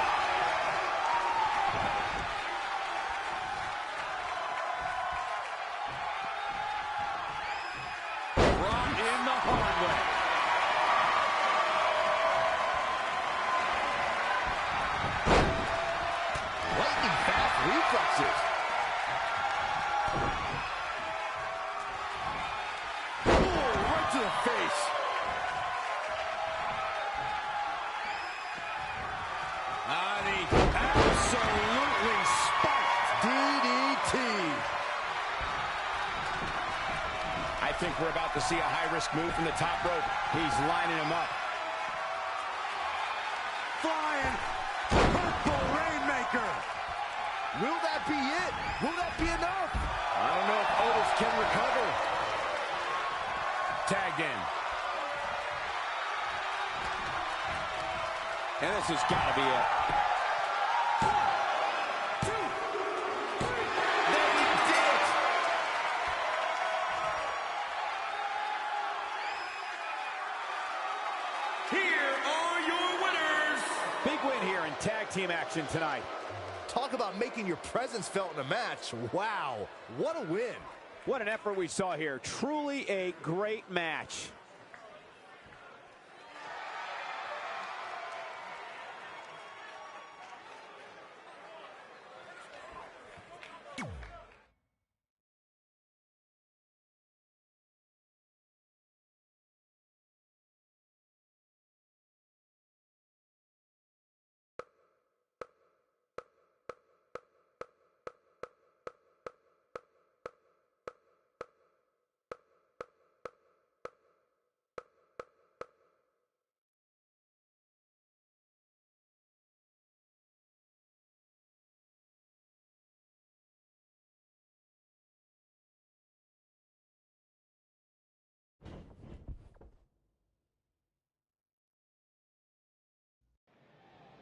Reflexes. Ooh, right to the face. The absolutely spiked DDT. I think we're about to see a high-risk move from the top rope. He's lining him up. Flying purple rainmaker. Will that be it? Will that be enough? I don't know if Otis can recover. Tagged in. And this has got to be it. tag team action tonight. Talk about making your presence felt in a match. Wow, what a win. What an effort we saw here. Truly a great match.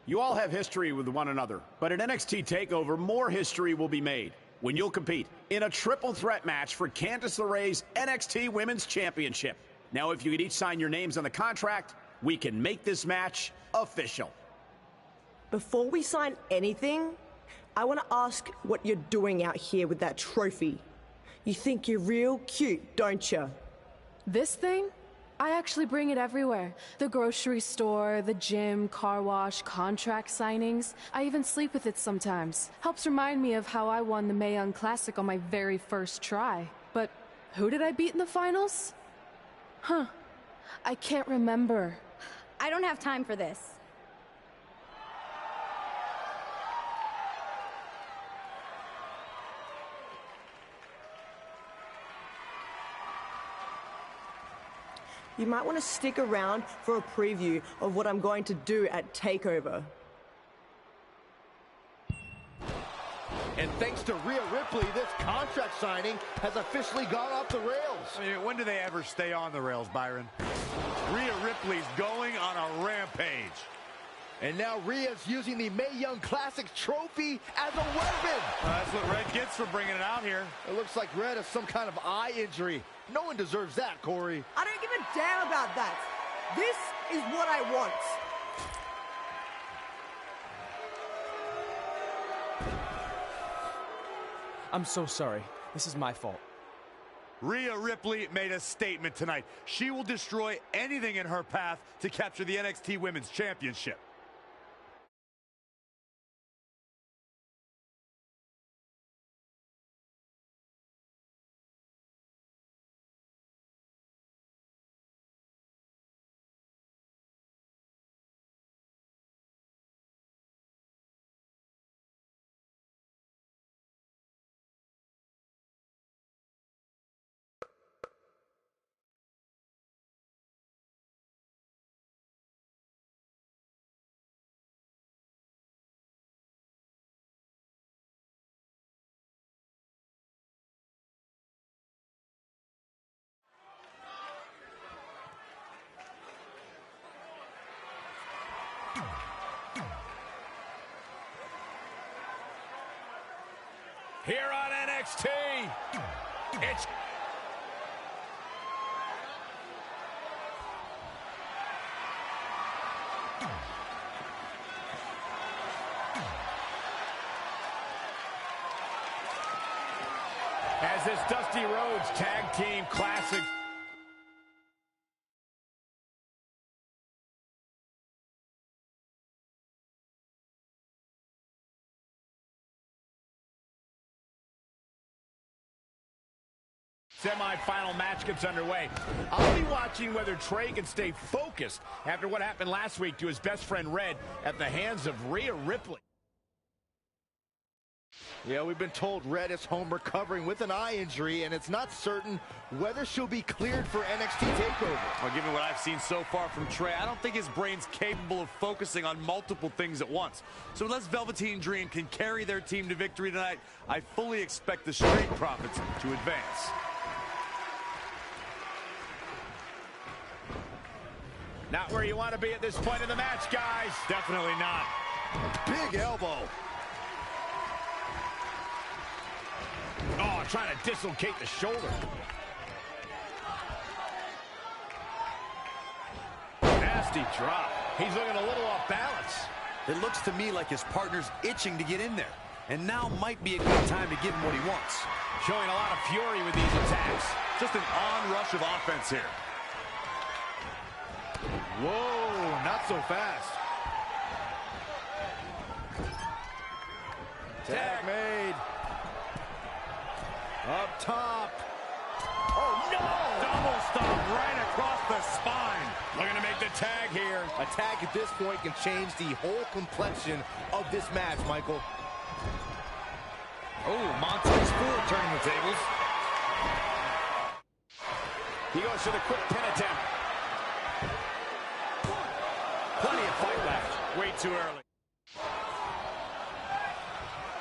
You all have history with one another, but at NXT TakeOver, more history will be made when you'll compete in a triple threat match for Candice LeRae's NXT Women's Championship. Now, if you could each sign your names on the contract, we can make this match official. Before we sign anything, I want to ask what you're doing out here with that trophy. You think you're real cute, don't you? This thing? I actually bring it everywhere. The grocery store, the gym, car wash, contract signings. I even sleep with it sometimes. Helps remind me of how I won the Mae Young Classic on my very first try. But who did I beat in the finals? Huh. I can't remember. I don't have time for this. You might want to stick around for a preview of what I'm going to do at TakeOver. And thanks to Rhea Ripley, this contract signing has officially gone off the rails. I mean, when do they ever stay on the rails, Byron? Rhea Ripley's going on a rampage. And now Rhea's using the Mae Young Classic trophy as a weapon. That's what Red gets for bringing it out here. It looks like Red has some kind of eye injury. No one deserves that, Corey. I don't give a damn about that. This is what I want. I'm so sorry. This is my fault. Rhea Ripley made a statement tonight. She will destroy anything in her path to capture the NXT Women's Championship. Here on NXT, it's... As this Dusty Rhodes Tag Team Classic... semi-final match gets underway. I'll be watching whether Trey can stay focused after what happened last week to his best friend Red at the hands of Rhea Ripley. Yeah, we've been told Red is home recovering with an eye injury, and it's not certain whether she'll be cleared for NXT TakeOver. Well, given what I've seen so far from Trey, I don't think his brain's capable of focusing on multiple things at once. So unless Velveteen Dream can carry their team to victory tonight, I fully expect the Street Profits to advance. Not where you want to be at this point in the match, guys. Definitely not. Big elbow. Oh, trying to dislocate the shoulder. Nasty drop. He's looking a little off balance. It looks to me like his partner's itching to get in there. And now might be a good time to give him what he wants. Showing a lot of fury with these attacks. Just an onrush of offense here. Whoa, not so fast. Tag made. Up top. Oh, no! Double stomp right across the spine. Looking to make the tag here. A tag at this point can change the whole complexion of this match, Michael. Oh, Montez Ford turning the tables. He goes for the quick pin attempt. Plenty of fight left. Way too early.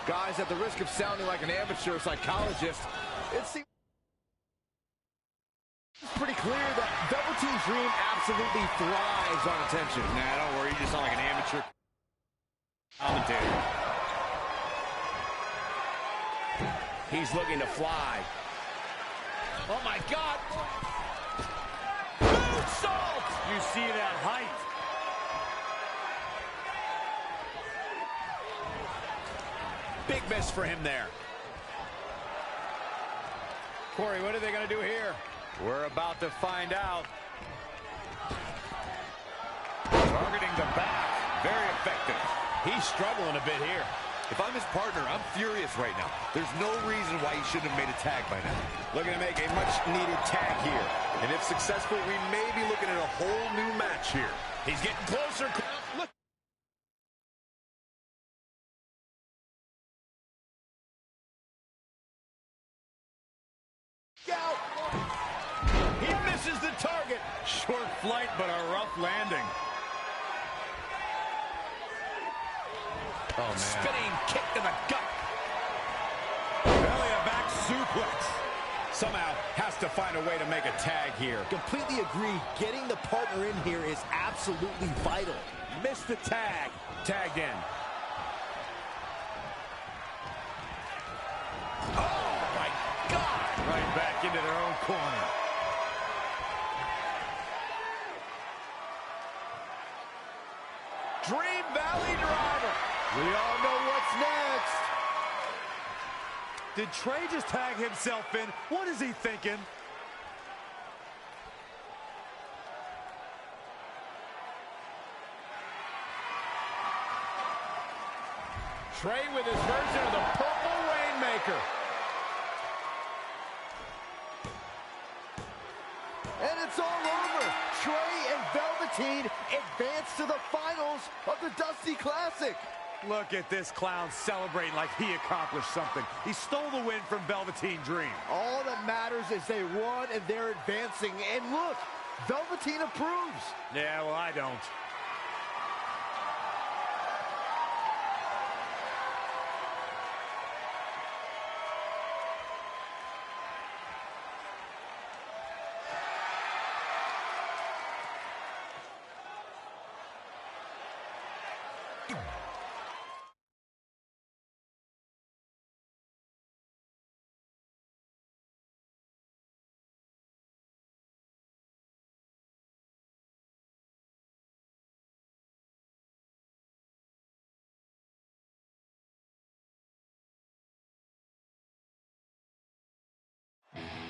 Guys, at the risk of sounding like an amateur psychologist, it seems pretty clear that Velveteen Dream absolutely thrives on attention. Nah, don't worry. You just sound like an amateur commentator. He's looking to fly. Oh, my God. Moonsault! You see that height. Big miss for him there. Corey, what are they going to do here? We're about to find out. Targeting the back. Very effective. He's struggling a bit here. If I'm his partner, I'm furious right now. There's no reason why he shouldn't have made a tag by now. Looking to make a much-needed tag here. And if successful, we may be looking at a whole new match here. He's getting closer. Look. Out. He misses the target. Short flight, but a rough landing. Oh, man. Spinning kick to the gut. Belly to back suplex. Somehow has to find a way to make a tag here. Completely agree. Getting the partner in here is absolutely vital. Missed the tag. Tagged in. Oh, my God. Right back into their own corner. Dream Valley Driver. We all know what's next. Did Trey just tag himself in? What is he thinking? Trey with his version of the Purple Rainmaker. And it's all over. Trey and Velveteen advance to the finals of the Dusty Classic. Look at this clown celebrating like he accomplished something. He stole the win from Velveteen Dream. All that matters is they won and they're advancing. And look, Velveteen approves. Yeah, well, I don't.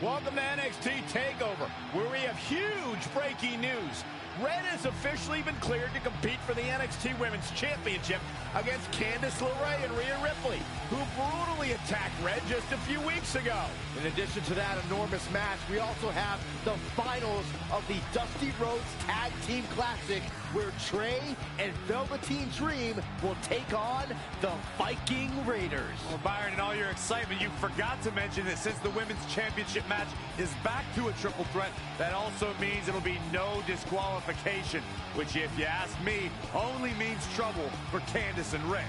Welcome to NXT TakeOver, where we have huge breaking news. Red has officially been cleared to compete for the NXT Women's Championship against Candice LeRae and Rhea Ripley, who brutally attacked Red just a few weeks ago. In addition to that enormous match, we also have the finals of the Dusty Rhodes Tag Team Classic, where Trey and Velveteen Dream will take on the Viking Raiders. Well, Byron, in all your excitement, you forgot to mention that since the Women's Championship match is back to a triple threat, that also means it'll be no disqualification, which, if you ask me, only means trouble for Candice and Ray.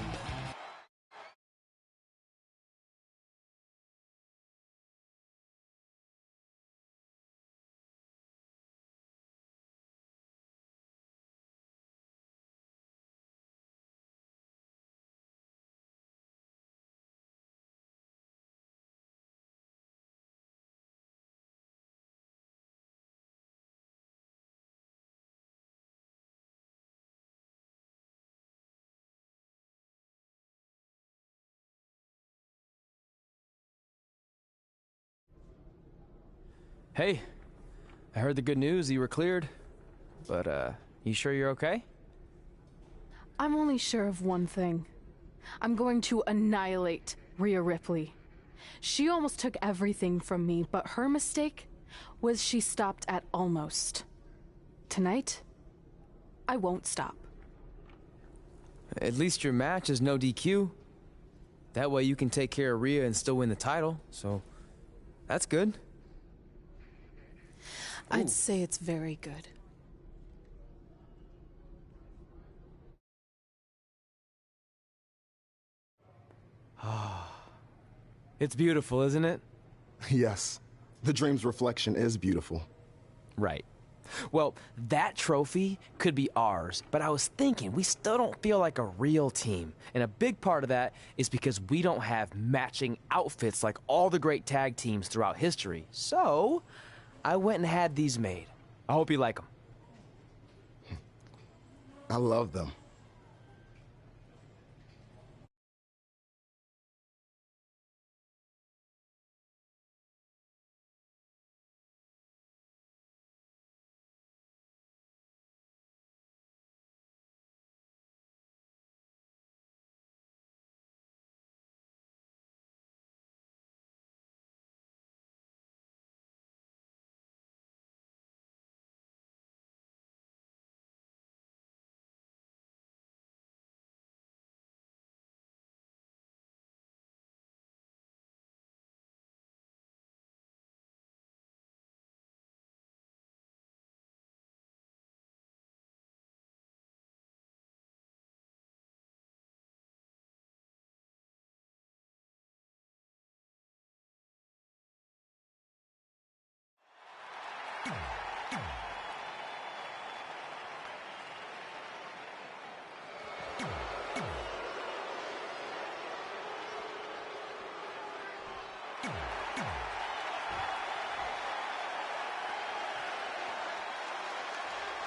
Hey, I heard the good news, you were cleared. But, you sure you're okay? I'm only sure of one thing. I'm going to annihilate Rhea Ripley. She almost took everything from me, but her mistake was she stopped at almost. Tonight, I won't stop. At least your match is no DQ. That way you can take care of Rhea and still win the title, so that's good. I'd say it's very good. It's beautiful, isn't it? Yes. The dream's reflection is beautiful. Right. Well, that trophy could be ours, but I was thinking we still don't feel like a real team. And a big part of that is because we don't have matching outfits like all the great tag teams throughout history. So, I went and had these made. I hope you like them. I love them.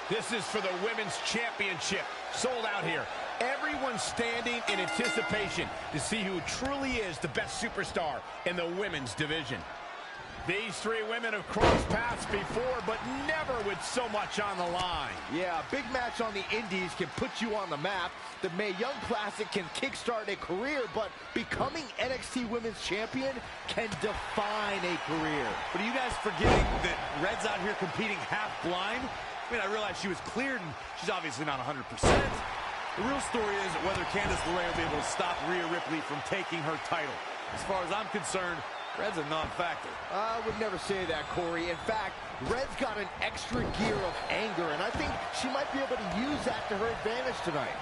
This is for the Women's Championship. Sold out here. Everyone's standing in anticipation to see who truly is the best superstar in the women's division. These three women have crossed paths before, but never with so much on the line. Yeah, a big match on the Indies can put you on the map. The Mae Young Classic can kickstart a career, but becoming NXT Women's Champion can define a career. But are you guys forgetting that Red's out here competing half blind? I mean, I realize she was cleared, and she's obviously not 100%. The real story is whether Candice LeRae will be able to stop Rhea Ripley from taking her title. As far as I'm concerned, Red's a non-factor. I would never say that, Corey. In fact, Red's got an extra gear of anger, and I think she might be able to use that to her advantage tonight.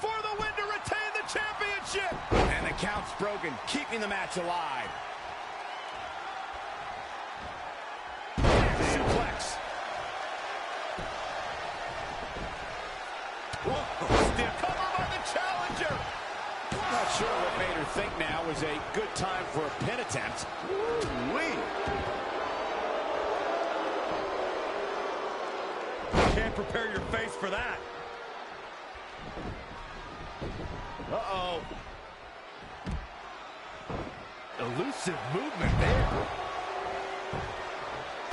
For the win to retain the championship! And the count's broken, keeping the match alive. Suplex. Whoa, stiff cover by the challenger. Not sure what made her think now was a good time for a pin attempt. Ooh-wee. Can't prepare your face for that. Uh-oh. Elusive movement there.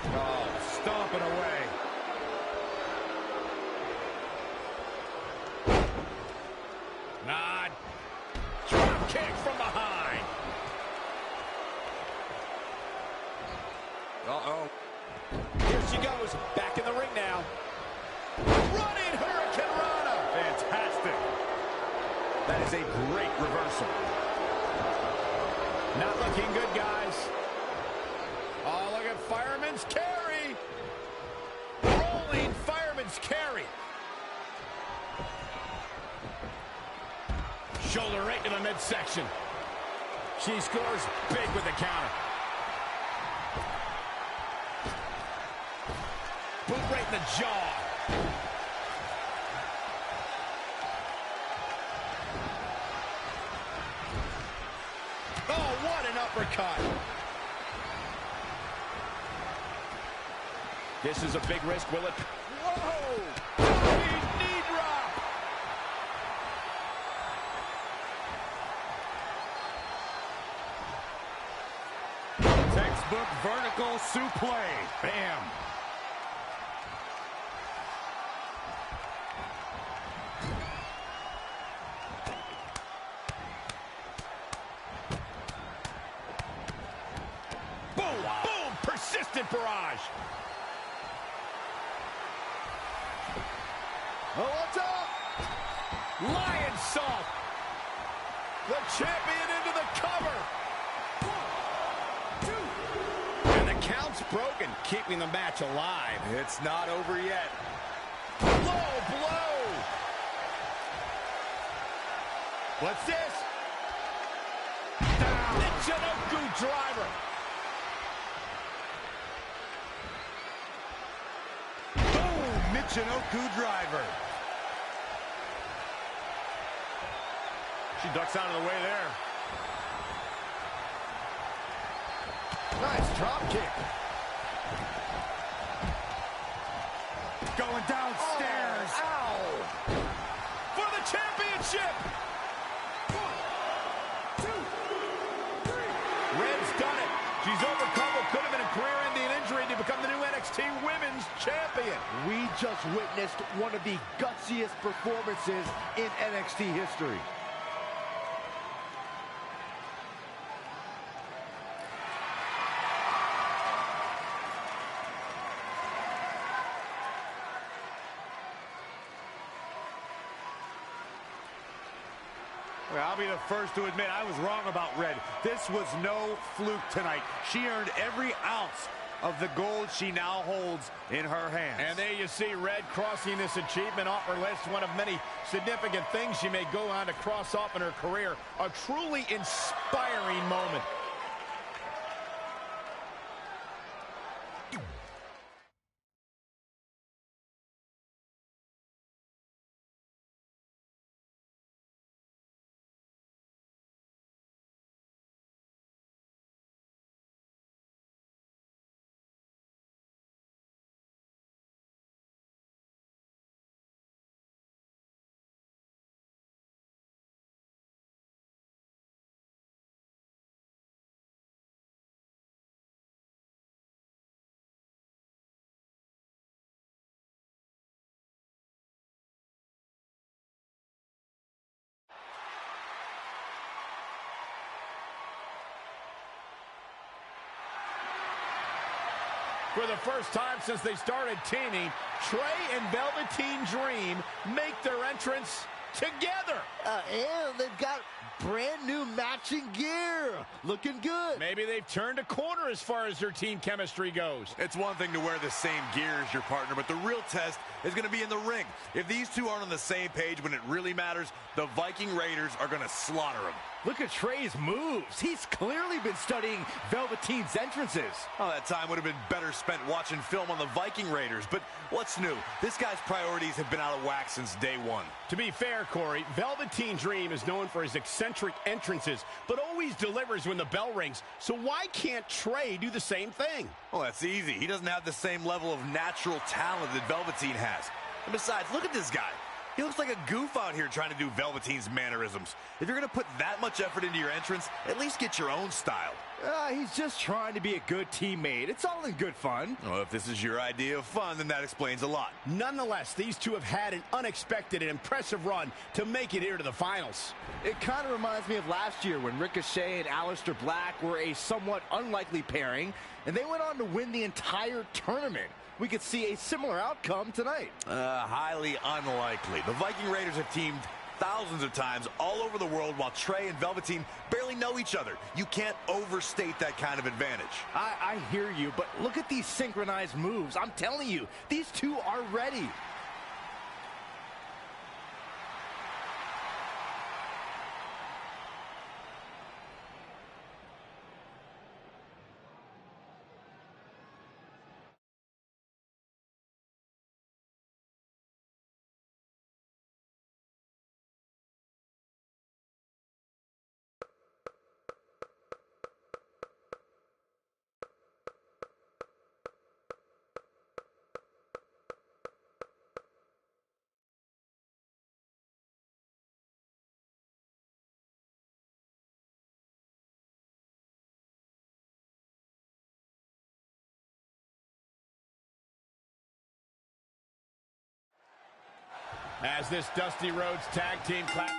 Oh, stomping away. Nod. Drop kick from behind. Uh-oh. Here she goes. Back in the ring now. Running Hurricane Rana. Fantastic. That is a great reversal. Not looking good, guys. Oh, look at Fireman's Carry. Rolling Fireman's Carry. Shoulder right to the midsection. She scores big with the counter. Boot right in the jaw. Oh, what an uppercut. This is a big risk, will it? Whoa! Knee drop! textbook vertical suplex. Bam. Boom, boom, persistent barrage. Oh, what's up? Lion salt. The champion into the cover. 1, 2. And the count's broken, keeping the match alive. It's not over yet. Low blow. What's this? Down. Michinoku driver. Boom, Michinoku driver. She ducks out of the way there. Nice drop kick. Going downstairs. Oh, ow. For the championship. 1, 2, 3. Red's done it. She's overcome what could have been a career-ending injury to become the new NXT Women's Champion. We just witnessed one of the gutsiest performances in NXT history. Well, I'll be the first to admit I was wrong about Red. This was no fluke tonight. She earned every ounce of the gold she now holds in her hands. And there you see Red crossing this achievement off her list, one of many significant things she may go on to cross off in her career. A truly inspiring moment. For the first time since they started teaming, Trey and Velveteen Dream make their entrance together. And they've got brand new matching gear. Looking good. Maybe they've turned a corner as far as their team chemistry goes. It's one thing to wear the same gear as your partner, but the real test is going to be in the ring. If these two aren't on the same page when it really matters, the Viking Raiders are going to slaughter them. Look at Trey's moves. He's clearly been studying Velveteen's entrances. Oh, that time would have been better spent watching film on the Viking Raiders. But what's new? This guy's priorities have been out of whack since day one. To be fair, Corey, Velveteen Dream is known for his eccentric entrances, but always delivers when the bell rings. So why can't Trey do the same thing? Well, that's easy. He doesn't have the same level of natural talent that Velveteen has. And besides, look at this guy. He looks like a goof out here trying to do Velveteen's mannerisms. If you're going to put that much effort into your entrance, at least get your own style. He's just trying to be a good teammate. It's all in good fun. Well, if this is your idea of fun, then that explains a lot. Nonetheless, these two have had an unexpected and impressive run to make it here to the finals. It kind of reminds me of last year when Ricochet and Aleister Black were a somewhat unlikely pairing, and they went on to win the entire tournament. We could see a similar outcome tonight. Highly unlikely. The Viking Raiders have teamed thousands of times all over the world while Trey and Velveteen barely know each other. You can't overstate that kind of advantage. I hear you, but look at these synchronized moves. I'm telling you, these two are ready. As this Dusty Rhodes Tag Team Classic.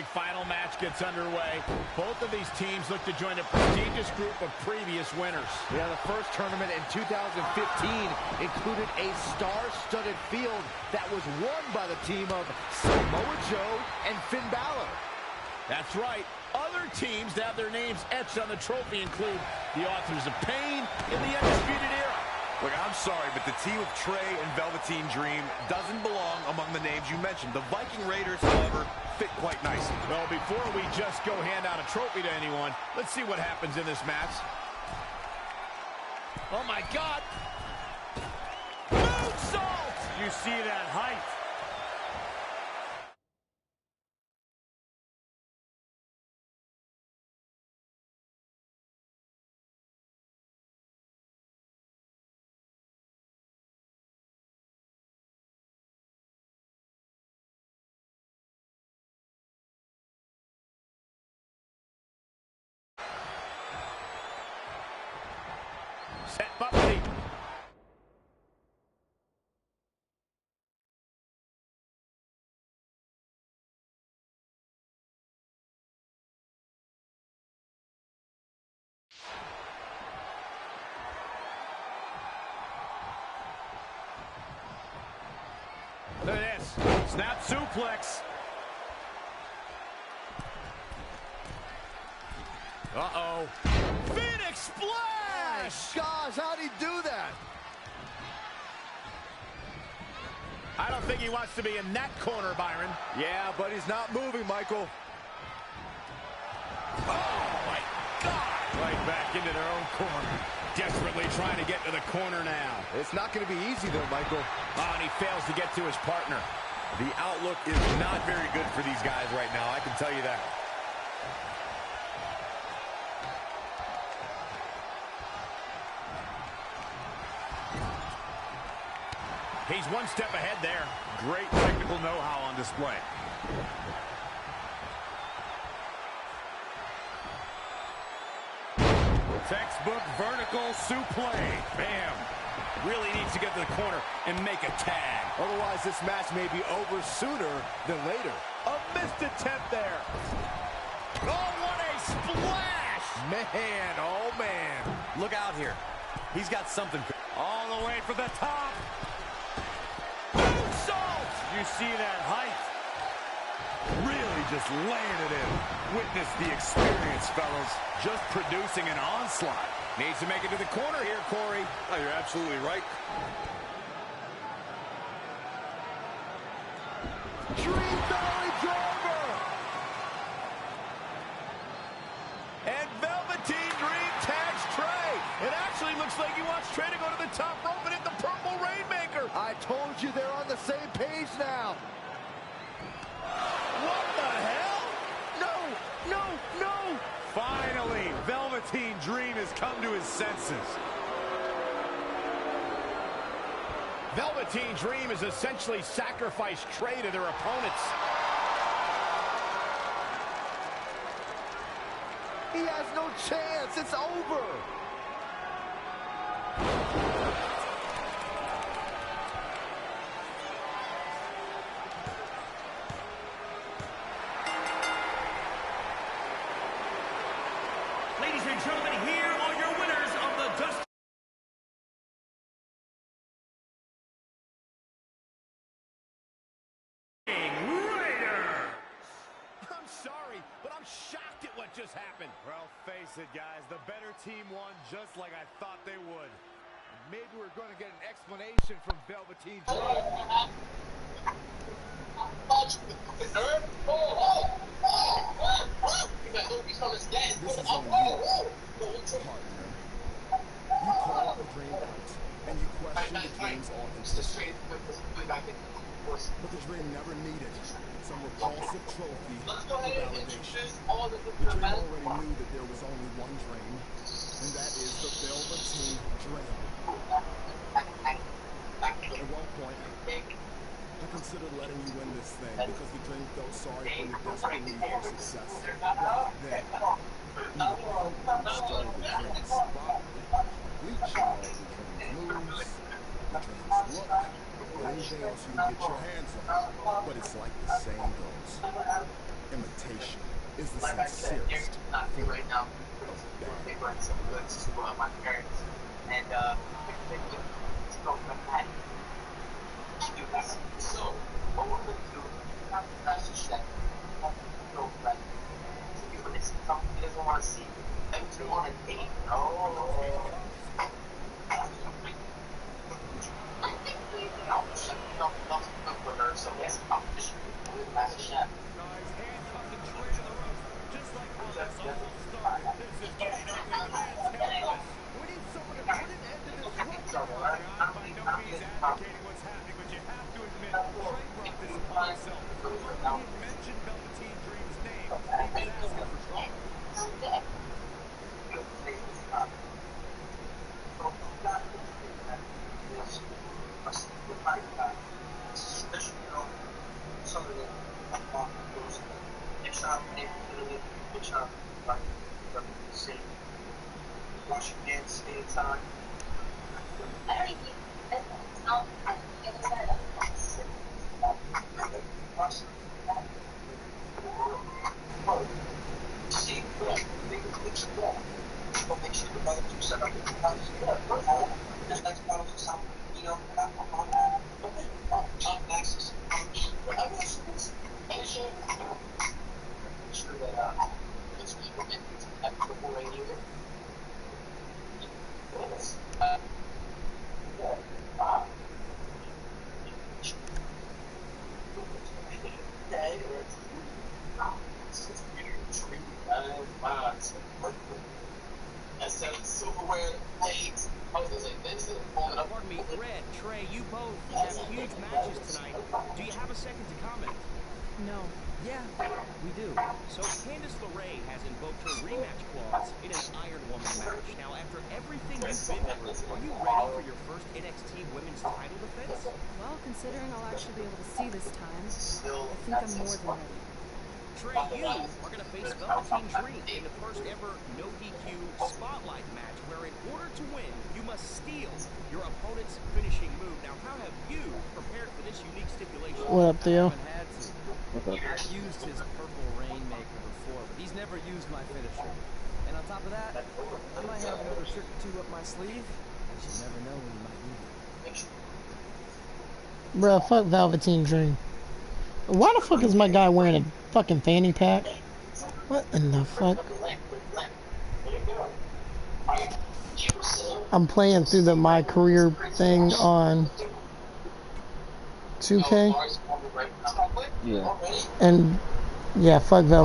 Final match gets underway. Both of these teams look to join a prestigious group of previous winners. Yeah, the first tournament in 2015 included a star-studded field that was won by the team of Samoa Joe and Finn Balor. That's right. Other teams that have their names etched on the trophy include the Authors of Pain in the Undisputed Era. Look, I'm sorry, but the team of Trey and Velveteen Dream doesn't belong among the names you mentioned. The Viking Raiders, however, fit quite nicely. Well, before we just go hand out a trophy to anyone, let's see what happens in this match. Oh, my God. Moonsault! You see that height. Set Buckley. Look at this. Snap suplex. Uh-oh. Phoenix Splash! Gosh, how'd he do that? I don't think he wants to be in that corner, Byron. Yeah, but he's not moving, Michael. Oh, my God! Right back into their own corner. Desperately trying to get to the corner now. It's not going to be easy, though, Michael. Oh, and he fails to get to his partner. The outlook is not very good for these guys right now, I can tell you that. He's one step ahead there. Great technical know-how on display. Textbook vertical suplex. Bam. Really needs to get to the corner and make a tag. Otherwise, this match may be over sooner than later. A missed attempt there. Oh, what a splash! Man, oh, man. Look out here. He's got something. All the way for the top. Moonsault! You see that height. Really just laying it in. Witness the experience, fellas. Just producing an onslaught. Needs to make it to the corner here, Corey. Oh, you're absolutely right. Dream Valley Driver! And Velveteen Dream tags Trey. It actually looks like he wants Trey to go to the top rope and hit the Purple Rainmaker. I told you they're on the same page now. What the hell? No, no, no! Finally, Velveteen Dream has come to his senses. Velveteen Dream has essentially sacrificed Trey to their opponents. He has no chance. It's over. Ladies and gentlemen, here are your winners of the Dusty Raiders. I'm sorry, but I'm shocked at what just happened. Well, face it, guys. The better team won just like I thought they would. Maybe we're going to get an explanation from Velveteen Dream. This is on you, partner. You call the Dream out, and you question the Dream's authenticity. But the Dream never needed some repulsive trophy for validation. The Dream already knew that there was only one Dream, and that is the Velveteen Dream. At one point, I considered letting you win this thing because the Dream felt sorry for your desperate need for success. But then, you stole the Dream's spotlight, bleaching all the Dream's moves, the Dream's look, and anything else you can get your hands on. But it's like the saying goes, imitation is the sincerest form right now. of Bring some goods to my parents, and let's go from that. Do this. So, what we're going to do, that's just that. No, but when it's something he doesn't want to see, and to want to date. With her, so yes, competition. That's a chef. Wash your hands, stay inside. See, make sure the mother do set up the house. There's next bottles of something, you know, alcohol. Access. Make sure that it's people get before they use it. Pardon me, Red, Trey, you both have huge matches tonight. Do you have a second to comment? No. Yeah, we do. So Candice LeRae has invoked her rematch clause in an Iron Woman match. Now, after everything you've been through, are you ready for your first NXT Women's title defense? Well, considering I'll actually be able to see this time, I think I'm more than ready. Trey, you are going to face Velveteen Dream in the first ever no DQ spotlight match, where in order to win, you must steal your opponent's finishing move. Now, how have you prepared for this unique stipulation? What up, Theo? I've used his purple Rainmaker before, but he's never used my finisher. And on top of that, I might have another trick or two up my sleeve, but you never know when you might need it. Bruh, fuck Velveteen Dream. Why the fuck is my guy wearing a fucking fanny pack? What in the fuck? I'm playing through the My Career thing on 2K. Yeah. And yeah, fuck Velvet.